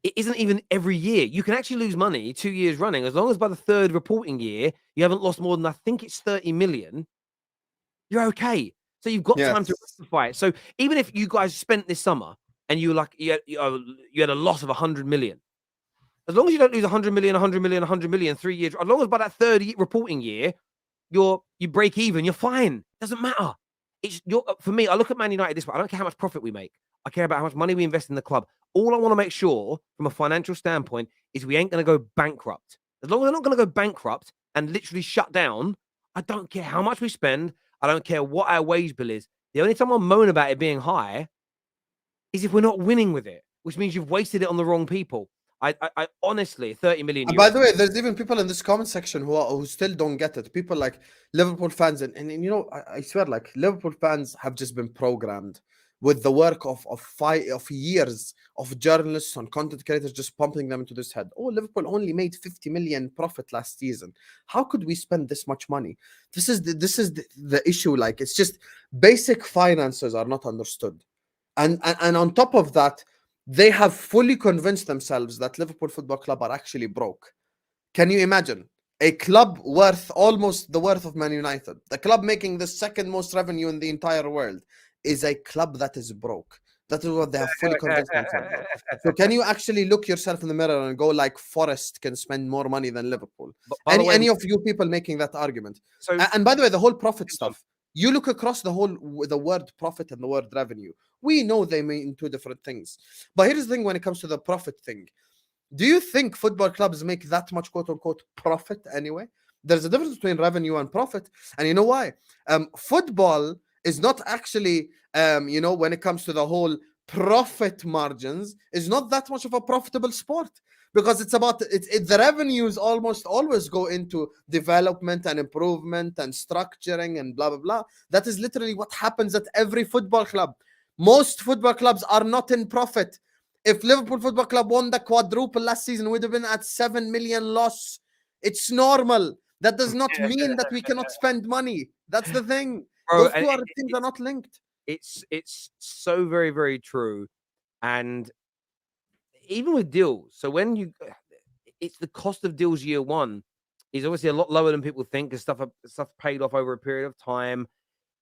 it isn't even every year. You can actually lose money 2 years running. As long as by the third reporting year, you haven't lost more than, I think it's 30 million, you're okay. So you've got time to rectify it. So even if you guys spent this summer and you had a loss of 100 million, as long as you don't lose 100 million, 100 million, 100 million 3 years, as long as by that third reporting year, you break even, you're fine. Doesn't matter. For me, I look at Man United this way. I don't care how much profit we make. I care about how much money we invest in the club. All I want to make sure from a financial standpoint is we ain't going to go bankrupt. As long as we're not going to go bankrupt and literally shut down, I don't care how much we spend. I don't care what our wage bill is. The only time I moan about it being high is if we're not winning with it, which means you've wasted it on the wrong people. I honestly, 30 million euros. And by the way, there's even people in this comment section who still don't get it. People like Liverpool fans, and I swear, like Liverpool fans have just been programmed with the work of years of journalists and content creators just pumping them into this head. Oh, Liverpool only made 50 million profit last season. How could we spend this much money? This is the issue. Like, it's just basic finances are not understood, and on top of that, they have fully convinced themselves that Liverpool Football Club are actually broke. Can you imagine a club worth almost the worth of Man United, the club making the second most revenue in the entire world, is a club that is broke? That is what they have fully convinced themselves of. So can you actually look yourself in the mirror and go like Forest can spend more money than Liverpool? Any of you people making that argument? And by the way, the whole profit stuff, you look across the word profit and the word revenue. We know they mean two different things. But here's the thing when it comes to the profit thing. Do you think football clubs make that much quote-unquote profit anyway? There's a difference between revenue and profit. And you know why? Football is not actually, when it comes to the whole profit margins, is not that much of a profitable sport. Because it's about the revenues almost always go into development and improvement and structuring and blah, blah, blah. That is literally what happens at every football club. Most football clubs are not in profit. If Liverpool Football Club won the quadruple last season, we would have been at 7 million loss. It's normal. That does not mean that we cannot spend money. That's the thing. Bro, those two things are not linked. It's so very, very true. And even with deals, so it's the cost of deals year one is obviously a lot lower than people think because stuff paid off over a period of time.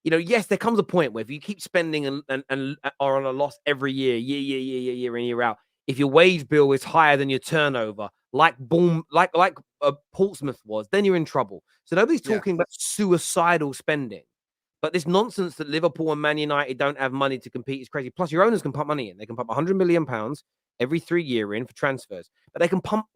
Yes, there comes a point where if you keep spending and are on a loss every year in, year out, if your wage bill is higher than your turnover, like Portsmouth was, then you're in trouble. So nobody's talking about suicidal spending. But this nonsense that Liverpool and Man United don't have money to compete is crazy. Plus, your owners can pump money in. They can pump £100 million every 3 year in for transfers. But they can pump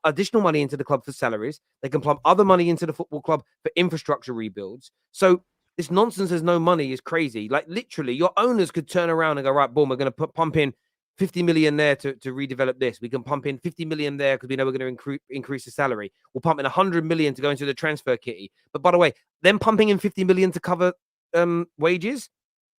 additional money into the club for salaries. They can pump other money into the football club for infrastructure rebuilds. So this nonsense there's no money is crazy. Like, literally, your owners could turn around and go, right, boom, we're going to pump in 50 million there to redevelop this. We can pump in 50 million there because we know we're going to increase the salary. We'll pump in 100 million to go into the transfer kitty. But by the way, them pumping in 50 million to cover wages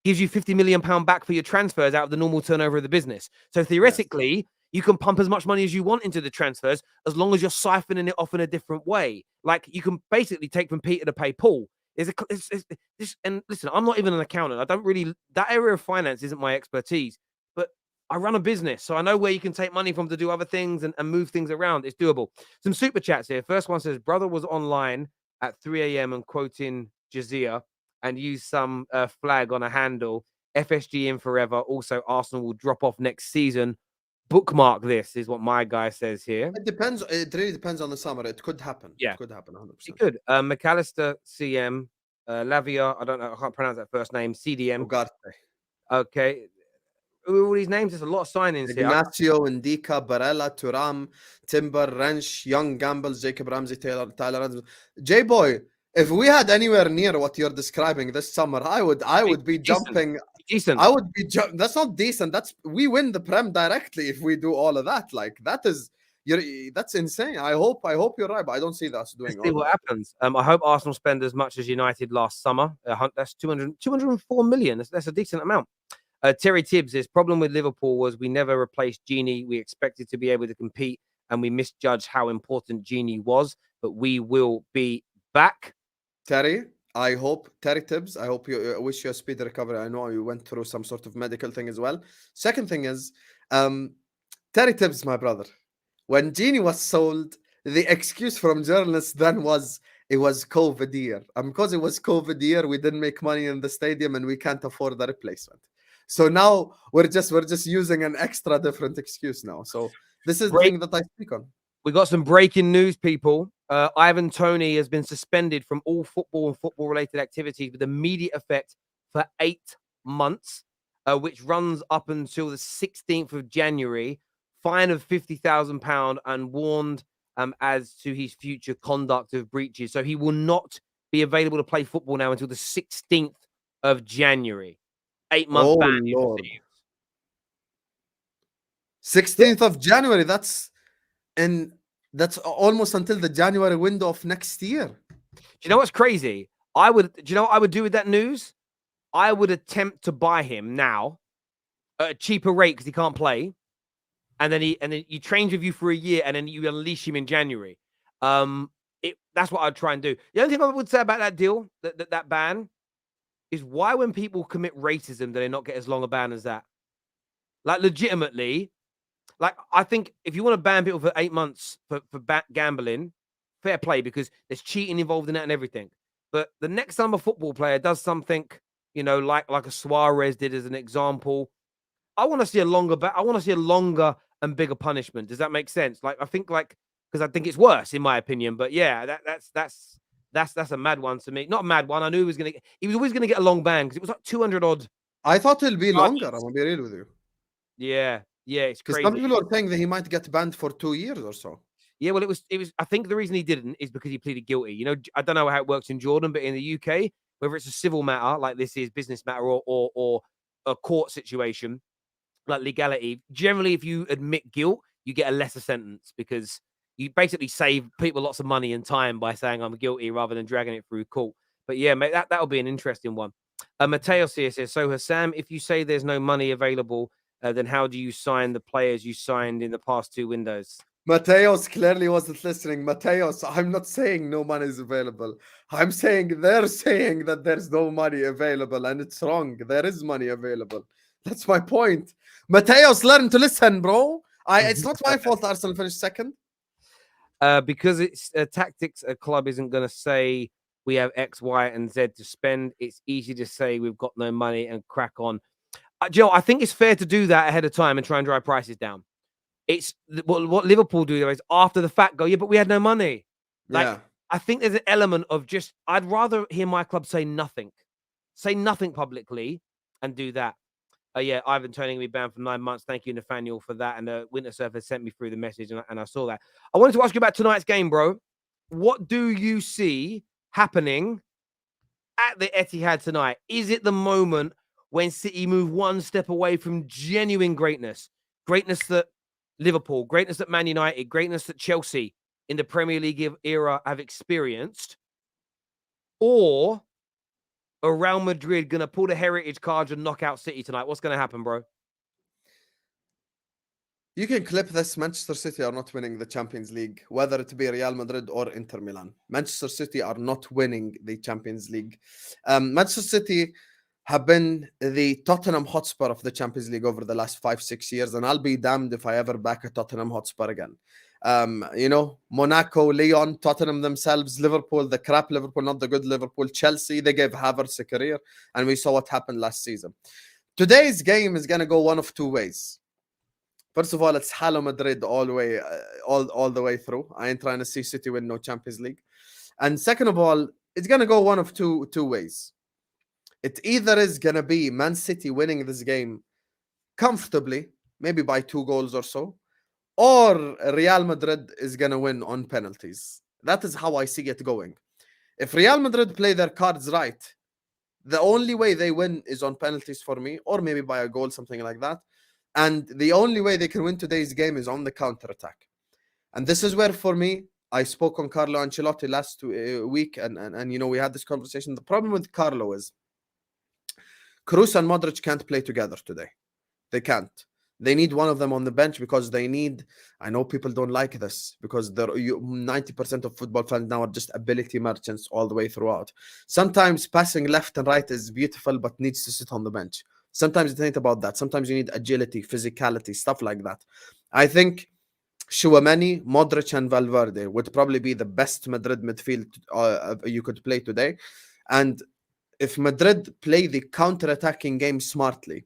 gives you 50 million pound back for your transfers out of the normal turnover of the business. So theoretically, You can pump as much money as you want into the transfers as long as you're siphoning it off in a different way. Like you can basically take from Peter to pay Paul. And listen, I'm not even an accountant. I don't really, that area of finance isn't my expertise, but I run a business. So I know where you can take money from to do other things and move things around. It's doable. Some super chats here. First one says, brother was online at 3 a.m. and quoting Jazia and used some flag on a handle. FSG in forever. Also, Arsenal will drop off next season. Bookmark this is what my guy says here. It depends. It really depends on the summer. It could happen. Yeah. It could happen 100%. It could. McAllister, CM, Lavia, I don't know, I can't pronounce that first name, CDM. Ugarte. Okay. All these names, there's a lot of signings here. Ignacio, Indika, Barella, Turam, Timber, Wrench, Young, Gambles, Jacob Ramsey, Tyler Adams. J-Boy, if we had anywhere near what you're describing this summer, I would be jumping. Decent. I would be. That's not decent. We win the Prem directly if we do all of that. Like that's insane. I hope you're right, but I don't see us doing. Let's see what happens. I hope Arsenal spend as much as United last summer. That's 204 million. That's a decent amount. Terry Tibbs, his problem with Liverpool was we never replaced Genie. We expected to be able to compete, and we misjudged how important Genie was. But we will be back. Terry Tibbs, I hope you wish you a speedy recovery. I know you went through some sort of medical thing as well. Second thing is, Terry Tibbs, my brother, when Genie was sold, the excuse from journalists then was it was COVID year. And because it was COVID year, we didn't make money in the stadium and we can't afford the replacement. So now we're just using an extra different excuse now. So this is the thing that I speak on. We got some breaking news, people. Ivan Toney has been suspended from all football and football-related activities with immediate effect for 8 months, which runs up until the 16th of January. Fine of £50,000 and warned as to his future conduct of breaches. So he will not be available to play football now until the 16th of January. 8-month ban. Lord. 16th of January. That's almost until the January window of next year. Do you know what's crazy? Do you know what I would do with that news? I would attempt to buy him now at a cheaper rate because he can't play. And then he trains with you for a year and then you unleash him in January. That's what I'd try and do. The only thing I would say about that deal, that ban, is why when people commit racism do they not get as long a ban as that? Like legitimately, like I think if you want to ban people for 8 months for gambling, fair play because there's cheating involved in that and everything. But the next time a football player does something, like a Suarez did as an example, I want to see a longer I want to see a longer and bigger punishment. Does that make sense? Like I think because I think it's worse in my opinion. But yeah, that's a mad one to me. Not a mad one. I knew he was always gonna get a long ban because it was like 200 odd. I thought it'll be longer. I'm gonna be real with you. Yeah, it's crazy. Because some people are saying that he might get banned for 2 years or so. Yeah, well, it was. I think the reason he didn't is because he pleaded guilty. I don't know how it works in Jordan, but in the UK, whether it's a civil matter like this is business matter or a court situation, like legality, generally, if you admit guilt, you get a lesser sentence because you basically save people lots of money and time by saying I'm guilty rather than dragging it through court. But yeah, mate, that'll be an interesting one. Mateos here says, so Husam, if you say there's no money available, then how do you sign the players you signed in the past 2 windows? Mateos clearly wasn't listening. Mateos, I'm not saying no money is available. I'm saying they're saying that there's no money available, and it's wrong. There is money available. That's my point. Mateos, learn to listen, bro. It's not my fault Arsenal finished second. Because it's tactics, a club isn't going to say we have X, Y, and Z to spend. It's easy to say we've got no money and crack on. Joe, I think it's fair to do that ahead of time and try and drive prices down. It's what Liverpool do though is after the fact go, yeah, but we had no money. I think there's an element of just I'd rather hear my club say nothing publicly and do that. Yeah, Ivan Toney will be banned for 9 months. Thank you, Nathaniel, for that. And Winter Surfer sent me through the message, and I saw that. I wanted to ask you about tonight's game, bro. What do you see happening at the Etihad tonight? Is it the moment when City move one step away from genuine greatness? Greatness that Liverpool, greatness that Man United, greatness that Chelsea in the Premier League era have experienced? Or are Real Madrid going to pull the heritage cards and knock out City tonight? What's going to happen, bro? You can clip this. Manchester City are not winning the Champions League, whether it be Real Madrid or Inter Milan. Manchester City are not winning the Champions League. Manchester City have been the Tottenham Hotspur of the Champions League over the last 5-6 years, and I'll be damned if I ever back a Tottenham Hotspur again. Monaco, Lyon, Tottenham themselves, Liverpool, the crap Liverpool, not the good Liverpool, Chelsea, they gave Havertz a career, and we saw what happened last season. Today's game is going to go one of two ways. First of all, it's Hala Madrid all the way through. I ain't trying to see City win no Champions League. And second of all, it's going to go one of two ways. It either is going to be Man City winning this game comfortably, maybe by 2 goals or so, or Real Madrid is going to win on penalties. That is how I see it going. If Real Madrid play their cards right, the only way they win is on penalties for me, or maybe by a goal, something like that. And the only way they can win today's game is on the counter-attack. And this is where, for me, I spoke on Carlo Ancelotti last week, and we had this conversation. The problem with Carlo is Kroos and Modric can't play together today. They can't. They need one of them on the bench because they need, I know people don't like this, because 90% of football fans now are just ability merchants all the way throughout. Sometimes passing left and right is beautiful, but needs to sit on the bench. Sometimes it ain't about that. Sometimes you need agility, physicality, stuff like that. I think Tchouaméni, Modric, and Valverde would probably be the best Madrid midfield you could play today. And if Madrid play the counter-attacking game smartly,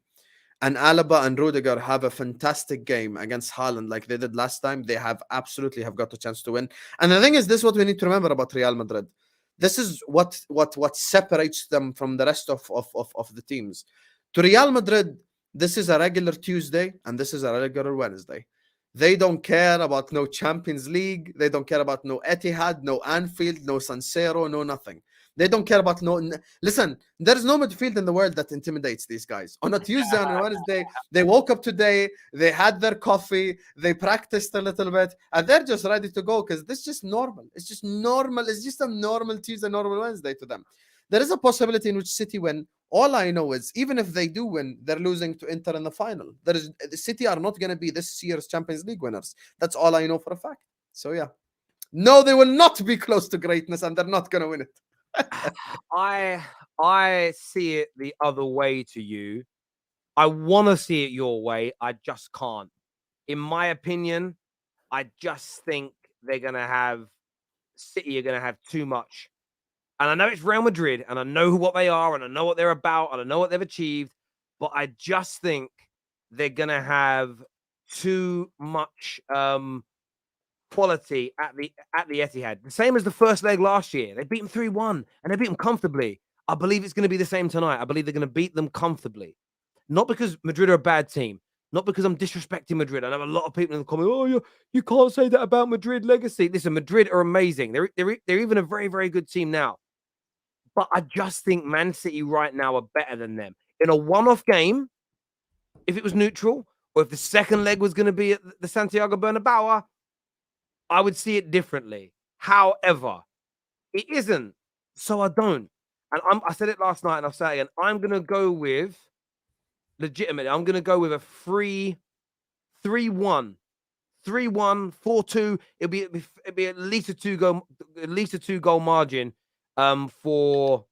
and Alaba and Rudiger have a fantastic game against Haaland like they did last time, they absolutely have got a chance to win. And the thing is, this is what we need to remember about Real Madrid. This is what separates them from the rest of the teams. To Real Madrid, this is a regular Tuesday and this is a regular Wednesday. They don't care about no Champions League. They don't care about no Etihad, no Anfield, no San Siro, no nothing. They don't care about listen, there's no midfield in the world that intimidates these guys. On a Tuesday and a Wednesday, they woke up today, they had their coffee, they practiced a little bit, and they're just ready to go because this is just normal. It's just normal. It's just a normal Tuesday, normal Wednesday to them. There is a possibility in which City win. All I know is, even if they do win, they're losing to Inter in the final. The City are not going to be this year's Champions League winners. That's all I know for a fact. So yeah. No, they will not be close to greatness, and they're not going to win it. I see it the other way to you. I want to see it your way. I just can't. In my opinion, I just think City are going to have too much. And I know it's Real Madrid, and I know what they are, and I know what they're about, and I know what they've achieved, but I just think they're going to have too much quality at the Etihad. The same as the first leg last year. They beat them 3-1, and they beat them comfortably. I believe it's going to be the same tonight. I believe they're going to beat them comfortably. Not because Madrid are a bad team. Not because I'm disrespecting Madrid. I know a lot of people in the comments, oh, you can't say that about Madrid legacy. Listen, Madrid are amazing. They're even a very, very good team now. But I just think Man City right now are better than them. In a one-off game, if it was neutral, or if the second leg was going to be at the Santiago Bernabeu, I would see it differently. However, it isn't. So I don't. And I said it last night and I'll say it again. I'm going to go with, legitimately, I'm going to go with a 3-1. 3-1, 4-2. It'll be at least a two goal margin for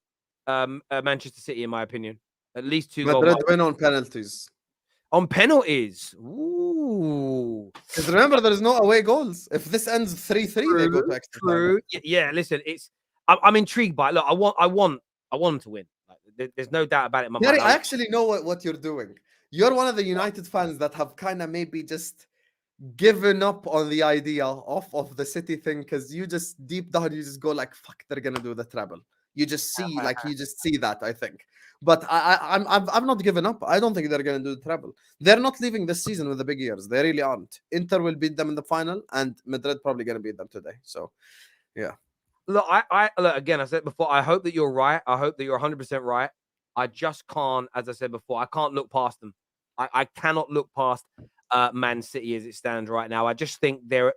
Manchester City, in my opinion. At least 2 goals. Madrid win on penalties. On penalties. Ooh. Because remember, there's no away goals. If this ends 3-3, they go to extra time. Yeah, listen, I'm intrigued by it. Look, I want them to win. Like, there's no doubt about it in my mind. I actually know what you're doing. You're one of the United fans that have kind of maybe just given up on the idea of the City thing, because you just deep down you just go like, fuck, they're gonna do the treble. You just see that, I think. But I've not given up. I don't think they're gonna do the treble. They're not leaving this season with the big years. They really aren't. Inter will beat them in the final, and Madrid probably gonna beat them today. So yeah. Look, look, again, I said before, I hope that you're right. I hope that you're 100% right. I just can't, as I said before, I can't look past them. I cannot look past Man City as it stands right now. I just think they're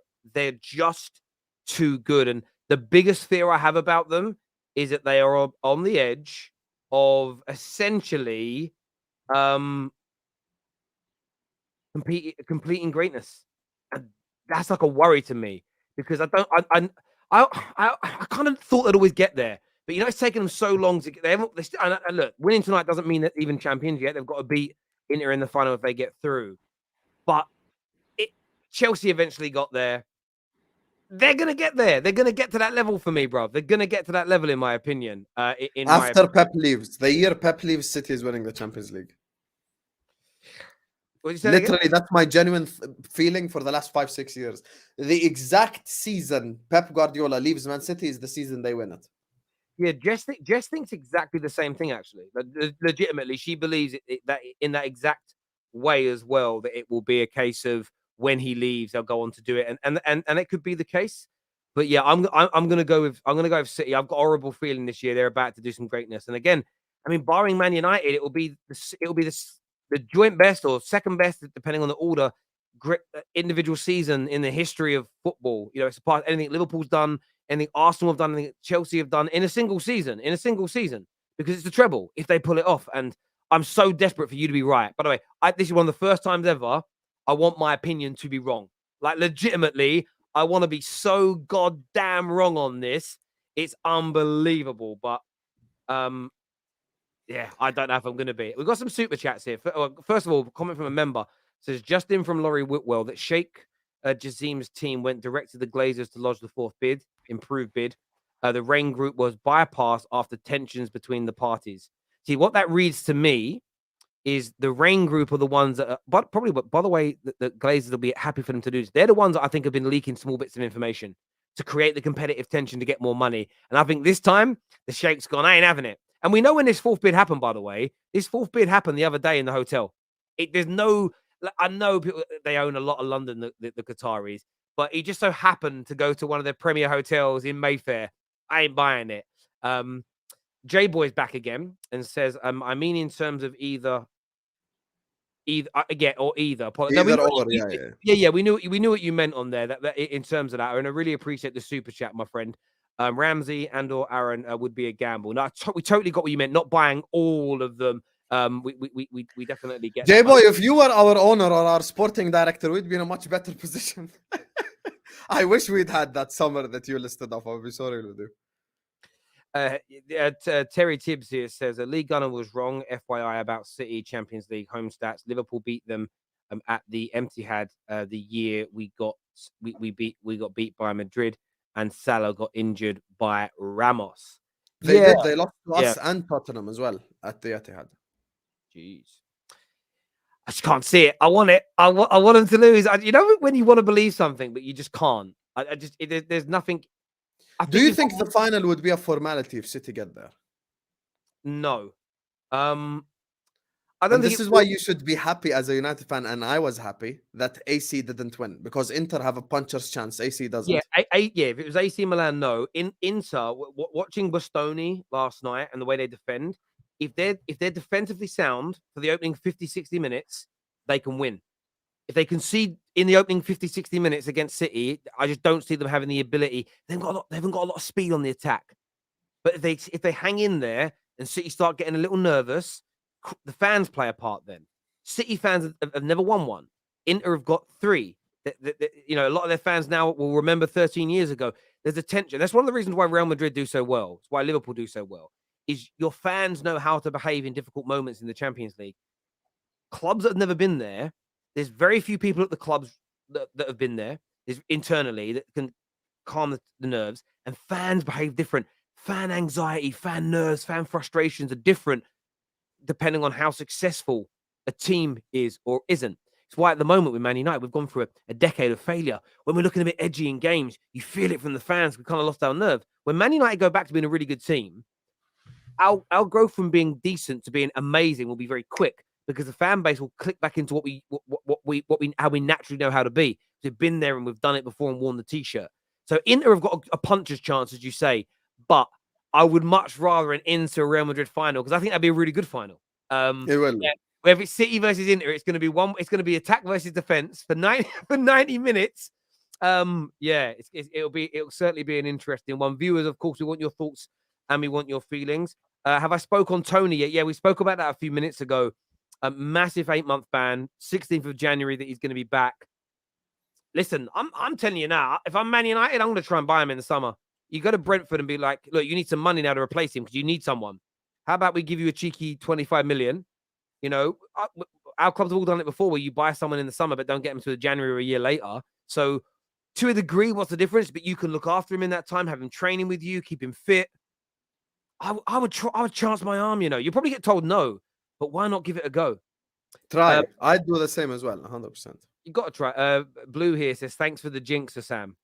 just too good. And the biggest fear I have about them is that they are on the edge of essentially completing greatness, and that's like a worry to me because I kind of thought they'd always get there, but it's taken them so long to get there. And look, winning tonight doesn't mean that even champions yet. They've got to beat Inter in the final if they get through, but Chelsea eventually got there. They're gonna get there. They're gonna get to that level for me, bro. They're gonna get to that level, in my opinion. After Pep leaves, the year Pep leaves, City is winning the Champions League. Literally, that's my genuine feeling for the last 5-6 years. The exact season Pep Guardiola leaves Man City is the season they win it. Yeah, Jess thinks exactly the same thing. Actually, legitimately, she believes that in that exact way as well. That it will be a case of when he leaves, they'll go on to do it, and it could be the case. But yeah, I'm gonna go with City. I've got a horrible feeling this year they're about to do some greatness. And again, I mean, barring Man United, it will be the joint best or second best, depending on the order, individual season in the history of football. It's apart anything Liverpool's done, anything Arsenal have done, anything Chelsea have done in a single season, because it's the treble if they pull it off. And I'm so desperate for you to be right. By the way, this is one of the first times ever I want my opinion to be wrong. Like, legitimately, I want to be so goddamn wrong on this. It's unbelievable. But yeah, I don't know if I'm going to be. We've got some super chats here. First of all, comment from a member says Justin from Laurie Whitwell that Sheikh Jazim's team went direct to the Glazers to lodge the improved bid. The Rain Group was bypassed after tensions between the parties. See, what that reads to me is the Rain Group are the ones that, but by the way, the Glazers will be happy for them to do this. They're the ones that I think have been leaking small bits of information to create the competitive tension to get more money. And I think this time the Sheikh's gone, I ain't having it. And we know when this fourth bid happened, by the way. This fourth bid happened the other day in the hotel. I know people, they own a lot of London, the Qataris, but he just so happened to go to one of their premier hotels in Mayfair. I ain't buying it. J-Boy's back again and says, I mean, in terms of either. Either or. Yeah. We knew what you meant on there. That in terms of that, and I really appreciate the super chat, my friend. Ramsey and/or Aaron would be a gamble. No, we totally got what you meant. Not buying all of them. We definitely get. J-Boy, if you were our owner or our sporting director, we'd be in a much better position. I wish we'd had that summer that you listed off. I'll be sorry with you. Terry Tibbs here says a League Gunner was wrong. FYI about City Champions League home stats. Liverpool beat them at the Etihad the year we got beat by Madrid, and Salah got injured by Ramos. They did. They lost to us and Tottenham as well at the Etihad. Jeez. I just can't see it. I want it. I want them to lose. When you want to believe something, but you just can't. There's nothing. Do you think the final would be a formality if City get there? No. I don't think this is why you should be happy as a United fan, and I was happy that AC didn't win, because Inter have a puncher's chance. AC doesn't. Yeah, if it was AC Milan, no. In Inter, watching Bastoni last night and the way they defend, if they're defensively sound for the opening 50-60 minutes, they can win. If they concede in the opening 50-60 minutes against City, I just don't see them having the ability. They haven't got a lot of speed on the attack. But if they hang in there and City start getting a little nervous, the fans play a part then. City fans have never won one. Inter have got 3. A lot of their fans now will remember 13 years ago. There's a tension. That's one of the reasons why Real Madrid do so well. It's why Liverpool do so well. Is your fans know how to behave in difficult moments in the Champions League. Clubs that have never been there, there's very few people at the clubs that have been there. There's internally that can calm the nerves, and fans behave different. Fan anxiety, fan nerves, fan frustrations are different depending on how successful a team is or isn't. It's why at the moment with Man United, we've gone through a decade of failure. When we're looking a bit edgy in games, you feel it from the fans. We kind of lost our nerve. When Man United go back to being a really good team, our growth from being decent to being amazing will be very quick, because the fan base will click back into how we naturally know how to be. We've been there and we've done it before and worn the t-shirt. So Inter have got a puncher's chance, as you say, but I would much rather an Inter Real Madrid final, because I think that'd be a really good final. It will. Yeah, whether it's City versus Inter, it's going to be attack versus defense for 90 minutes. It'll certainly be an interesting one. Viewers, of course, we want your thoughts and we want your feelings. Have I spoke on Tony yet? Yeah, we spoke about that a few minutes ago. A massive 8-month ban, 16th of January that he's going to be back. Listen, I'm telling you now, if I'm Man United, I'm going to try and buy him in the summer. You go to Brentford and be like, look, you need some money now to replace him because you need someone. How about we give you a cheeky 25 million? You know, our clubs have all done it before where you buy someone in the summer but don't get them to January or a year later. So to a degree, what's the difference? But you can look after him in that time, have him training with you, keep him fit. I would chance my arm, you know. You probably get told no, but why not give it a go? Try. I'd do the same as well, 100%. You got to try. Blue here says, thanks for the jinx, Sam.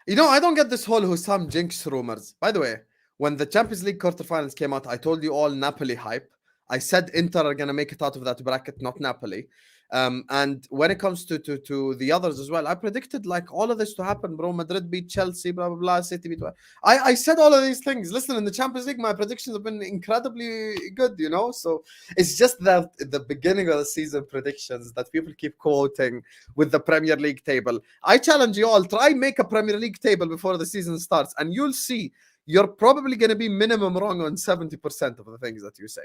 You know, I don't get this whole Husam jinx rumors. By the way, when the Champions League quarterfinals came out, I told you all Napoli hype. I said Inter are going to make it out of that bracket, not Napoli. And when it comes to the others as well, I predicted like all of this to happen, bro. Madrid beat Chelsea, blah, blah, blah. City beat... I said all of these things. Listen, in the Champions League, my predictions have been incredibly good, you know? So it's just that the beginning of the season predictions that people keep quoting with the Premier League table. I challenge you all, try make a Premier League table before the season starts, and you'll see you're probably going to be minimum wrong on 70% of the things that you say.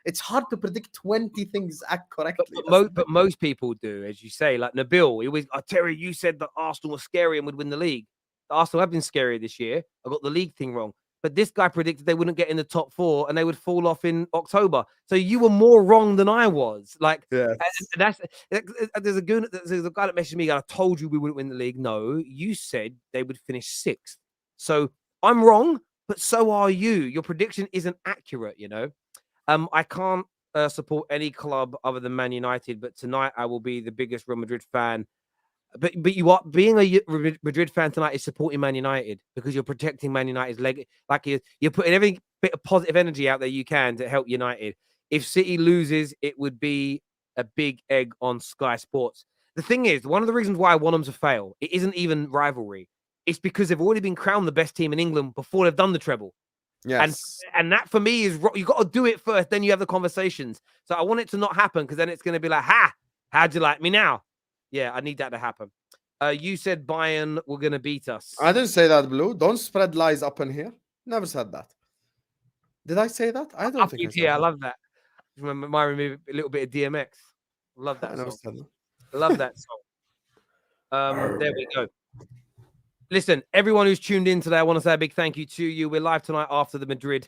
It's hard to predict 20 things correctly. But most people do, as you say. Like Nabil, he always, Terry, you said that Arsenal was scary and would win the league. Arsenal have been scary this year. I got the league thing wrong. But this guy predicted they wouldn't get in the top 4 and they would fall off in October. So you were more wrong than I was. Like, yes. There's a guy that messaged me, I told you we wouldn't win the league. No, you said they would finish 6th. So I'm wrong, but so are you. Your prediction isn't accurate, you know. I can't support any club other than Man United, but tonight I will be the biggest Real Madrid fan. But you are being a Madrid fan tonight is supporting Man United because you're protecting Man United's leg. Like you're putting every bit of positive energy out there you can to help United. If City loses, it would be a big egg on Sky Sports. The thing is, one of the reasons why I want them to fail, it isn't even rivalry. It's because they've already been crowned the best team in England before they've done the treble. Yes. And that for me is you got to do it first, then you have the conversations. So I want it to not happen because then it's going to be like, how'd you like me now? Yeah, I need that to happen. You said Bayern were going to beat us. I didn't say that, Blue. Don't spread lies up in here. Never said that. Did I say that? I don't think I said that. I love that. Remind me a little bit of DMX. Love that song. Love that song. There we go. Listen, everyone who's tuned in today, I want to say a big thank you to you. We're live tonight after the Madrid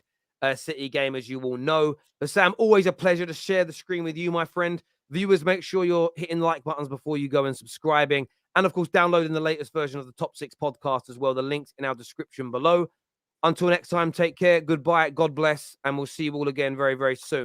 City game, as you all know. But Sam, always a pleasure to share the screen with you, my friend. Viewers, make sure you're hitting like buttons before you go and subscribing. And, of course, downloading the latest version of the Top 6 podcast as well. The link's in our description below. Until next time, take care. Goodbye. God bless. And we'll see you all again very, very soon.